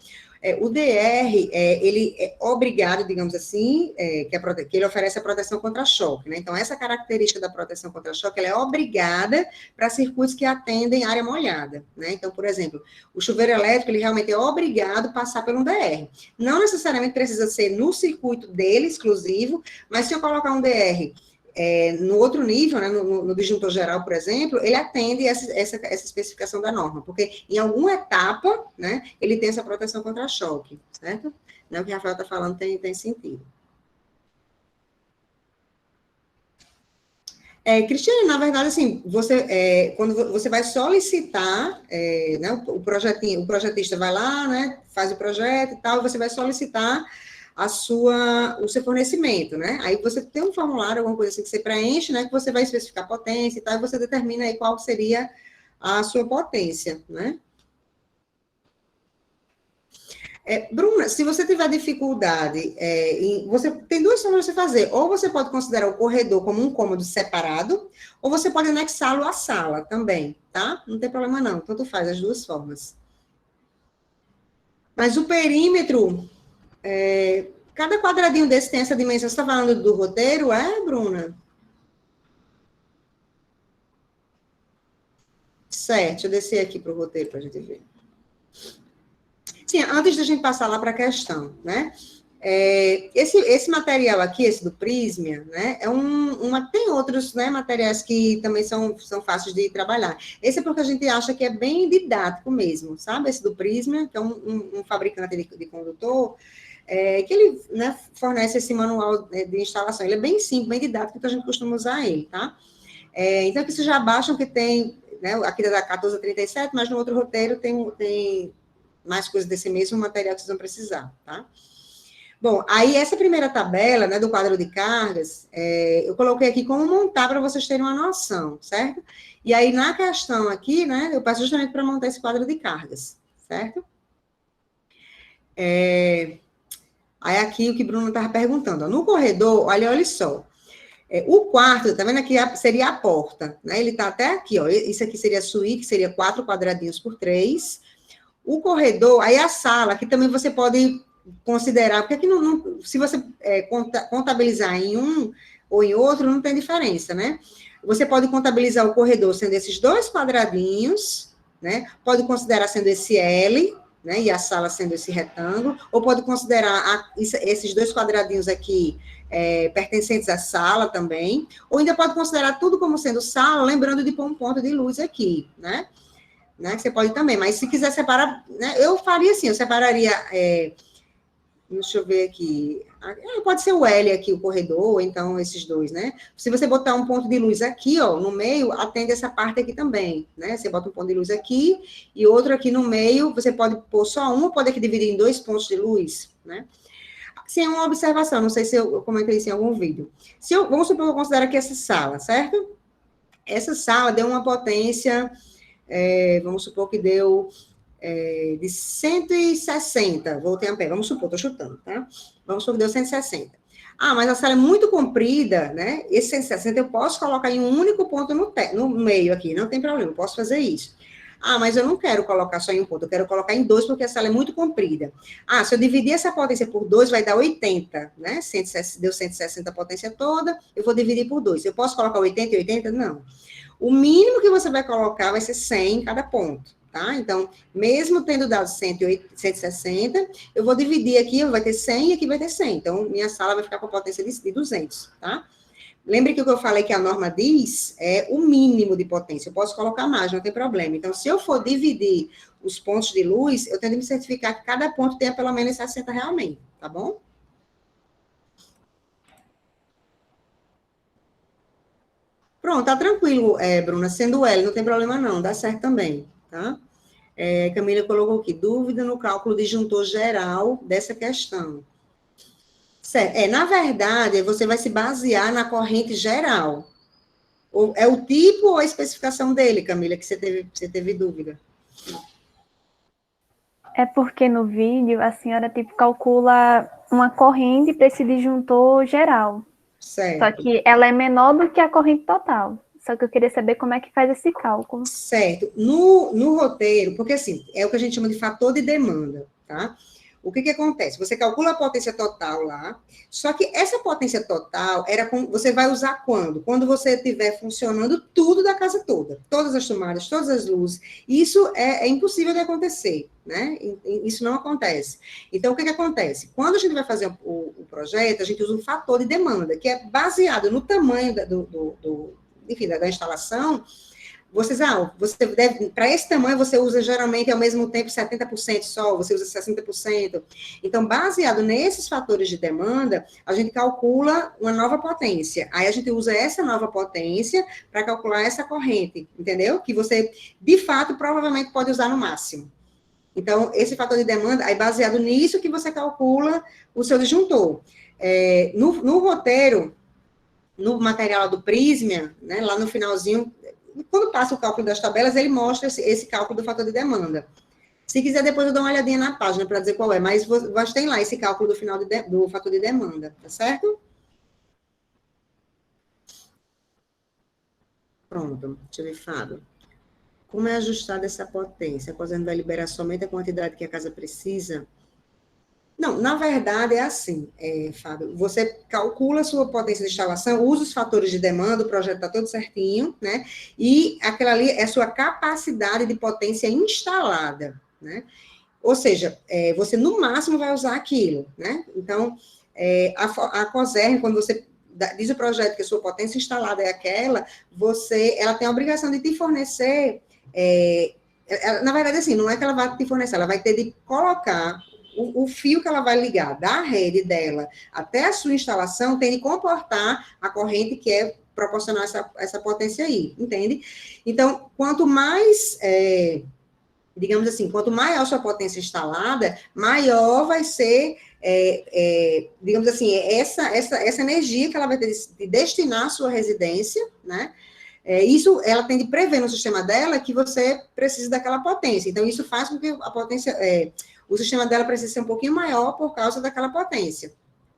O DR, ele é obrigado, digamos assim, que ele oferece a proteção contra choque, né? Então, essa característica da proteção contra choque, ela é obrigada para circuitos que atendem área molhada, né? Então, por exemplo, o chuveiro elétrico, ele realmente é obrigado a passar por um DR. Não necessariamente precisa ser no circuito dele, exclusivo, mas se eu colocar um DR no outro nível, né, no disjuntor geral, por exemplo, ele atende essa especificação da norma, porque em alguma etapa, né, ele tem essa proteção contra choque, certo? Não, o que a Rafael está falando tem sentido. Cristiane, na verdade, assim, quando você vai solicitar, né, o projetista vai lá, né, faz o projeto e tal, você vai solicitar o seu fornecimento, né? Aí você tem um formulário, alguma coisa assim que você preenche, né? Que você vai especificar a potência e tal, e você determina aí qual seria a sua potência, né? Bruna, se você tiver dificuldade, você tem duas formas de você fazer. Ou você pode considerar o corredor como um cômodo separado, ou você pode anexá-lo à sala também, tá? Não tem problema não, tanto faz, as duas formas. Mas o perímetro... cada quadradinho desse tem essa dimensão. Você está falando do roteiro, Bruna? Certo, deixa eu descer aqui para o roteiro para a gente ver. Sim, antes da gente passar lá para a questão, né? Esse material aqui, esse do Prismia, né? Tem outros, né, materiais que também são fáceis de trabalhar. Esse é porque a gente acha que é bem didático mesmo, sabe? Esse do Prismia, que é um fabricante de condutor, que ele, né, fornece esse manual de instalação. Ele é bem simples, bem didático, então a gente costuma usar ele, tá? Então, aqui vocês já baixam que tem, né, aqui da 1437, mas no outro roteiro tem mais coisas desse mesmo material que vocês vão precisar, tá? Bom, aí essa primeira tabela, né, do quadro de cargas, eu coloquei aqui como montar para vocês terem uma noção, certo? E aí, na questão aqui, né, eu passo justamente para montar esse quadro de cargas, certo? Aí aqui o que Bruno estava perguntando, ó, no corredor, olha só, o quarto, tá vendo aqui, seria a porta, né? Ele está até aqui, ó, isso aqui seria a suíte, que seria 4 quadradinhos por 3. O corredor, aí a sala, que também você pode considerar, porque aqui se você contabilizar em um ou em outro, não tem diferença, né? Você pode contabilizar o corredor sendo esses 2 quadradinhos, né? Pode considerar sendo esse L, né? E a sala sendo esse retângulo, ou pode considerar esses 2 quadradinhos aqui pertencentes à sala também, ou ainda pode considerar tudo como sendo sala, lembrando de pôr um ponto de luz aqui, né? Você pode também, mas se quiser separar, né? Eu faria assim, eu separaria, deixa eu ver aqui, pode ser o L aqui, o corredor, ou então esses 2, né? Se você botar um ponto de luz aqui, ó, no meio, atende essa parte aqui também, né? Você bota um ponto de luz aqui, e outro aqui no meio, você pode pôr só um, ou pode aqui dividir em 2 pontos de luz, né? Sim, é uma observação, não sei se eu comentei isso em algum vídeo. Vamos supor que eu considero aqui essa sala, certo? Essa sala deu uma potência, vamos supor que deu de 160, voltei a pé, vamos supor, estou chutando, tá? Vamos supor que deu 160. Ah, mas a sala é muito comprida, né? Esse 160 eu posso colocar em um único ponto no meio aqui, não tem problema, eu posso fazer isso. Ah, mas eu não quero colocar só em um ponto, eu quero colocar em dois, porque a sala é muito comprida. Ah, se eu dividir essa potência por 2, vai dar 80, né? 160, deu 160 a potência toda, eu vou dividir por 2. Eu posso colocar 80 e 80? Não. O mínimo que você vai colocar vai ser 100 em cada ponto, tá? Então, mesmo tendo dado 160, eu vou dividir aqui, vai ter 100 e aqui vai ter 100. Então, minha sala vai ficar com a potência de 200, tá? Lembre que o que eu falei que a norma diz é o mínimo de potência. Eu posso colocar mais, não tem problema. Então, se eu for dividir os pontos de luz, eu tenho que me certificar que cada ponto tenha pelo menos 60 realmente, tá bom? Pronto, tá tranquilo, Bruna. Sendo L, não tem problema não, dá certo também, tá? Camila colocou aqui, dúvida no cálculo disjuntor geral dessa questão. Certo. Na verdade, você vai se basear na corrente geral. É o tipo ou a especificação dele, Camila, que você teve dúvida? É porque no vídeo a senhora tipo calcula uma corrente para esse disjuntor geral. Certo. Só que ela é menor do que a corrente total. Só que eu queria saber como é que faz esse cálculo. Certo. No roteiro, porque assim, é o que a gente chama de fator de demanda, tá? O que acontece? Você calcula a potência total lá, só que essa potência total você vai usar quando? Quando você estiver funcionando tudo da casa toda. Todas as tomadas, todas as luzes. Isso é impossível de acontecer, né? Isso não acontece. Então, o que acontece? Quando a gente vai fazer o projeto, a gente usa um fator de demanda, que é baseado no tamanho enfim, da instalação. Você deve, para esse tamanho, você usa geralmente ao mesmo tempo 70% só, você usa 60%. Então, baseado nesses fatores de demanda, a gente calcula uma nova potência. Aí a gente usa essa nova potência para calcular essa corrente, entendeu? Que você, de fato, provavelmente pode usar no máximo. Então, esse fator de demanda, aí baseado nisso que você calcula o seu disjuntor. No roteiro, no material do Prisma, né, lá no finalzinho, quando passa o cálculo das tabelas, ele mostra esse cálculo do fator de demanda. Se quiser, depois eu dou uma olhadinha na página para dizer qual é, mas tem lá esse cálculo do final do fator de demanda, tá certo? Pronto, deixa eu ver, Fábio. Como é ajustada essa potência? A coisa vai liberar somente a quantidade que a casa precisa? Não, na verdade é assim, Fábio, você calcula a sua potência de instalação, usa os fatores de demanda, o projeto está todo certinho, né? E aquela ali é a sua capacidade de potência instalada, né? Ou seja, você no máximo vai usar aquilo, né? Então, a COSERN, quando você diz o projeto que a sua potência instalada é aquela, ela tem a obrigação de te fornecer, na verdade, assim, não é que ela vai te fornecer, ela vai ter de colocar o fio que ela vai ligar da rede dela até a sua instalação tem de comportar a corrente que é proporcionar essa potência aí, entende? Então, quanto mais, digamos assim, quanto maior a sua potência instalada, maior vai ser, digamos assim, essa energia que ela vai ter de destinar à sua residência, né? Isso, ela tem de prever no sistema dela que você precisa daquela potência. Então, isso faz com que a potência, o sistema dela precise ser um pouquinho maior por causa daquela potência,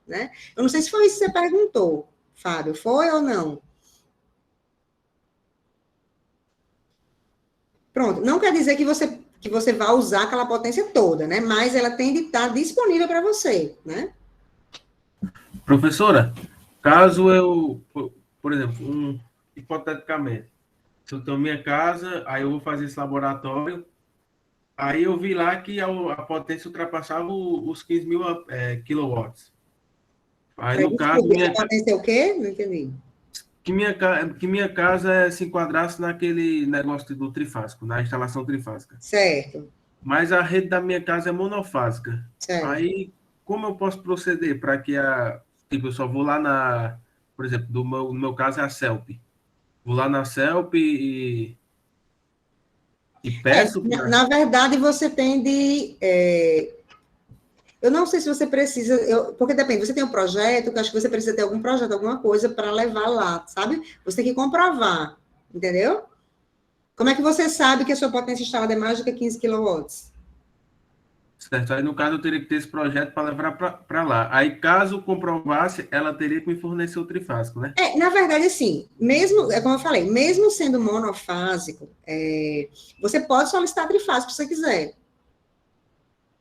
né? Eu não sei se foi isso que você perguntou, Fábio, foi ou não? Pronto, não quer dizer que você vai usar aquela potência toda, né? Mas ela tem de estar disponível para você, né? Professora, caso eu, por exemplo, hipoteticamente, se eu tenho minha casa, aí eu vou fazer esse laboratório, aí eu vi lá que a potência ultrapassava os 15 mil quilowatts. Aí, no caso, a potência é o quê? Não entendi. Que minha casa se enquadrasse naquele negócio do trifásico, na instalação trifásica. Certo. Mas a rede da minha casa é monofásica. Certo. Aí, como eu posso proceder para que tipo, eu só vou lá por exemplo, no meu caso é a CELP. Vou lá na CELP e peço... Na verdade, você tem de... Eu não sei se você precisa, porque depende, você tem um projeto, que eu acho que você precisa ter algum projeto, alguma coisa para levar lá, sabe? Você tem que comprovar, entendeu? Como é que você sabe que a sua potência instalada é mais do que 15 quilowatts? Certo? Aí, no caso, eu teria que ter esse projeto para levar para lá. Aí, caso comprovasse, ela teria que me fornecer o trifásico, né? Na verdade, assim, mesmo, é como eu falei, mesmo sendo monofásico, você pode solicitar trifásico se você quiser.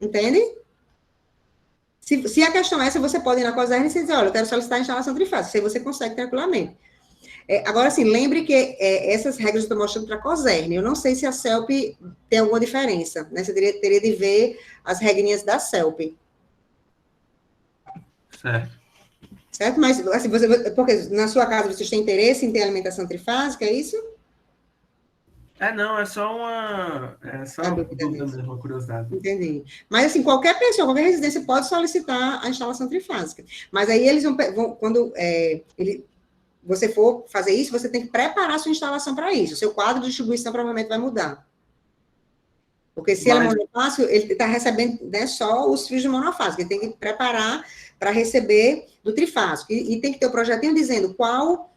Entende? Se a questão é essa, você pode ir na COSERN e dizer, olha, eu quero solicitar a instalação trifásica, se você consegue tranquilamente. Agora, assim, lembre que essas regras eu estou mostrando para a COSERN. Eu não sei se a CELP tem alguma diferença, né? Você teria de ver as regrinhas da CELP. Certo. Certo? Mas, assim, porque na sua casa vocês têm interesse em ter alimentação trifásica, é isso? Não, é só uma dúvida mesmo, uma curiosidade. Entendi. Mas, assim, qualquer pessoa, qualquer residência pode solicitar a instalação trifásica. Mas aí eles vão quando você for fazer isso, você tem que preparar a sua instalação para isso. O seu quadro de distribuição provavelmente vai mudar. Porque se ela é monofásico, ele está recebendo, né, só os fios de monofásico. Ele tem que preparar para receber do trifásico. E tem que ter o projetinho dizendo qual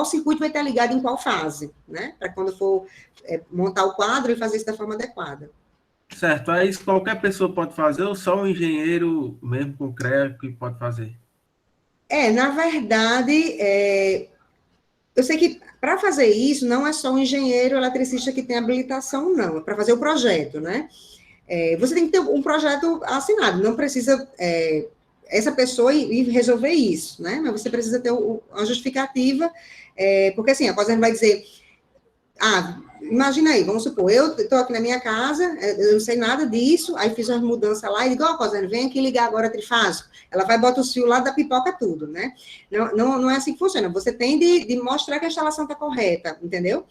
circuito vai estar ligado em qual fase, né? Para quando for montar o quadro e fazer isso da forma adequada. Certo. Aí qualquer pessoa pode fazer ou só o engenheiro mesmo com CREA que pode fazer? Na verdade, eu sei que para fazer isso, não é só o engenheiro eletricista que tem habilitação, não. É para fazer o projeto, né? Você tem que ter um projeto assinado. Não precisa essa pessoa ir resolver isso, né? Mas você precisa ter uma justificativa, porque assim, a COSERN vai dizer, imagina aí, vamos supor, eu estou aqui na minha casa, eu não sei nada disso, aí fiz uma mudança lá e digo, COSERN, vem aqui ligar agora trifásico. Ela vai botar os fios lá da pipoca tudo, né? Não é assim que funciona. Você tem de mostrar que a instalação está correta, entendeu?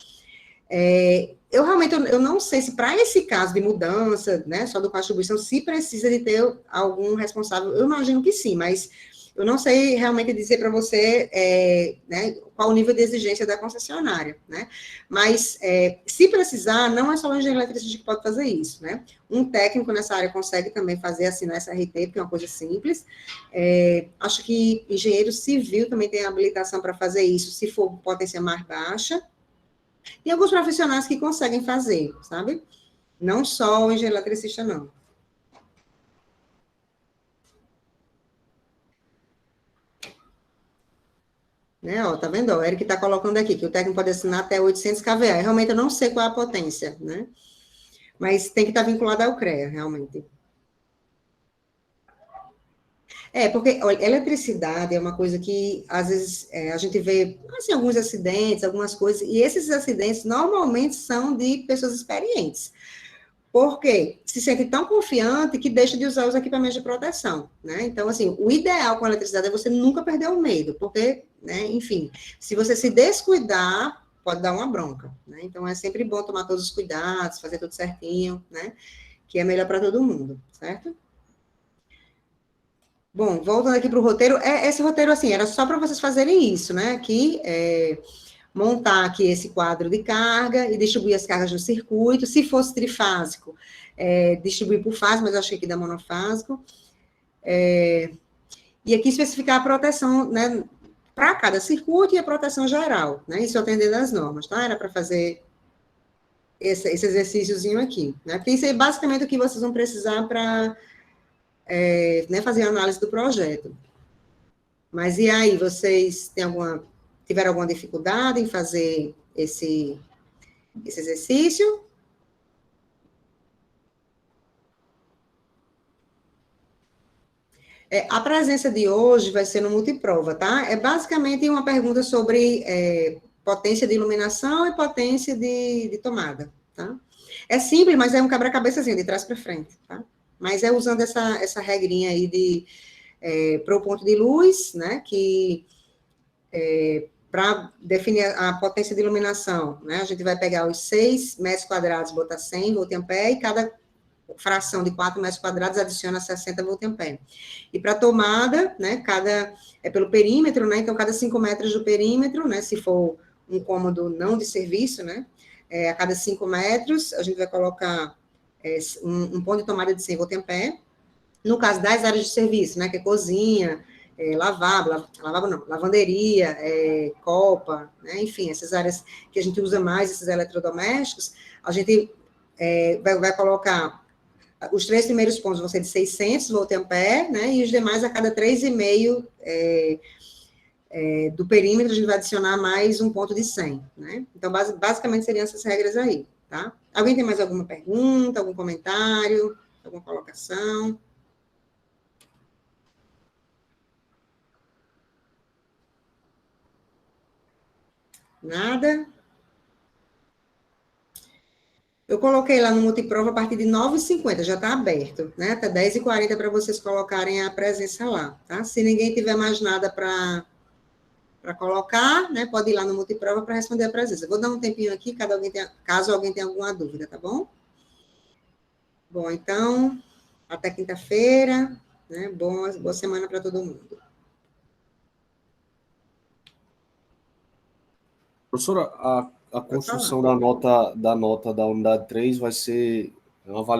Eu realmente eu não sei se para esse caso de mudança, né, só do quadro de distribuição, se precisa de ter algum responsável. Eu imagino que sim, mas eu não sei realmente dizer para você né, qual o nível de exigência da concessionária, né? Mas, se precisar, não é só o engenheiro eletricista que pode fazer isso, né? Um técnico nessa área consegue também fazer, assinar essa RT, porque é uma coisa simples. Acho que engenheiro civil também tem habilitação para fazer isso, se for potência mais baixa. Tem alguns profissionais que conseguem fazer, sabe? Não só o engenheiro eletricista, não. Né, ó, tá vendo? O Eric está colocando aqui que o técnico pode assinar até 800 kVA. Realmente eu não sei qual é a potência, né? Mas tem que estar vinculado ao CREA, realmente. Porque olha, eletricidade é uma coisa que, às vezes, a gente vê, assim, alguns acidentes, algumas coisas, e esses acidentes normalmente são de pessoas experientes. Porque se sente tão confiante que deixa de usar os equipamentos de proteção, né? Então, assim, o ideal com a eletricidade é você nunca perder o medo, porque, né, enfim, se você se descuidar, pode dar uma bronca, né? Então, é sempre bom tomar todos os cuidados, fazer tudo certinho, né? Que é melhor para todo mundo, certo? Bom, voltando aqui para o roteiro, esse roteiro, assim, era só para vocês fazerem isso, né? Aqui, montar aqui esse quadro de carga e distribuir as cargas no circuito. Se fosse trifásico, distribuir por fase, mas eu acho que aqui dá monofásico. E aqui especificar a proteção, né, para cada circuito e a proteção geral, né? Isso atendendo às normas, tá? Era para fazer esse exercíciozinho aqui, né? Porque isso é basicamente o que vocês vão precisar para né, fazer a análise do projeto. Mas e aí, vocês tiveram alguma dificuldade em fazer esse exercício? A presença de hoje vai ser no multiprova, tá? É basicamente uma pergunta sobre potência de iluminação e potência de tomada, tá? É simples, mas é um quebra-cabeçazinho, de trás para frente, tá? Mas é usando essa regrinha aí para o ponto de luz, né, que para definir a potência de iluminação, né, a gente vai pegar os 6 metros quadrados, botar 100 volt-ampere, e cada fração de 4 metros quadrados adiciona 60 volt-ampere. E para tomada, né, pelo perímetro, né, então cada 5 metros do perímetro, né, se for um cômodo não de serviço, né, a cada 5 metros, a gente vai colocar um ponto de tomada de 100 volt-ampere, No caso das áreas de serviço, né, que é cozinha, lavanderia, copa, né, enfim, essas áreas que a gente usa mais, esses eletrodomésticos, a gente vai colocar os 3 primeiros pontos vão ser de 600 volt-ampere, né, e os demais a cada 3,5 do perímetro, a gente vai adicionar mais um ponto de 100, né? Então, basicamente, seriam essas regras aí, tá? Alguém tem mais alguma pergunta, algum comentário, alguma colocação? Nada? Eu coloquei lá no Multiprova a partir de 9h50, já está aberto, né? Até 10h40 para vocês colocarem a presença lá, tá? Se ninguém tiver mais nada para colocar, né? Pode ir lá no Multiprova para responder a presença. Vou dar um tempinho aqui, caso alguém tenha alguma dúvida, tá bom? Bom, então, até quinta-feira, né? Boa semana para todo mundo. Professora, a construção da nota da unidade 3 vai ser uma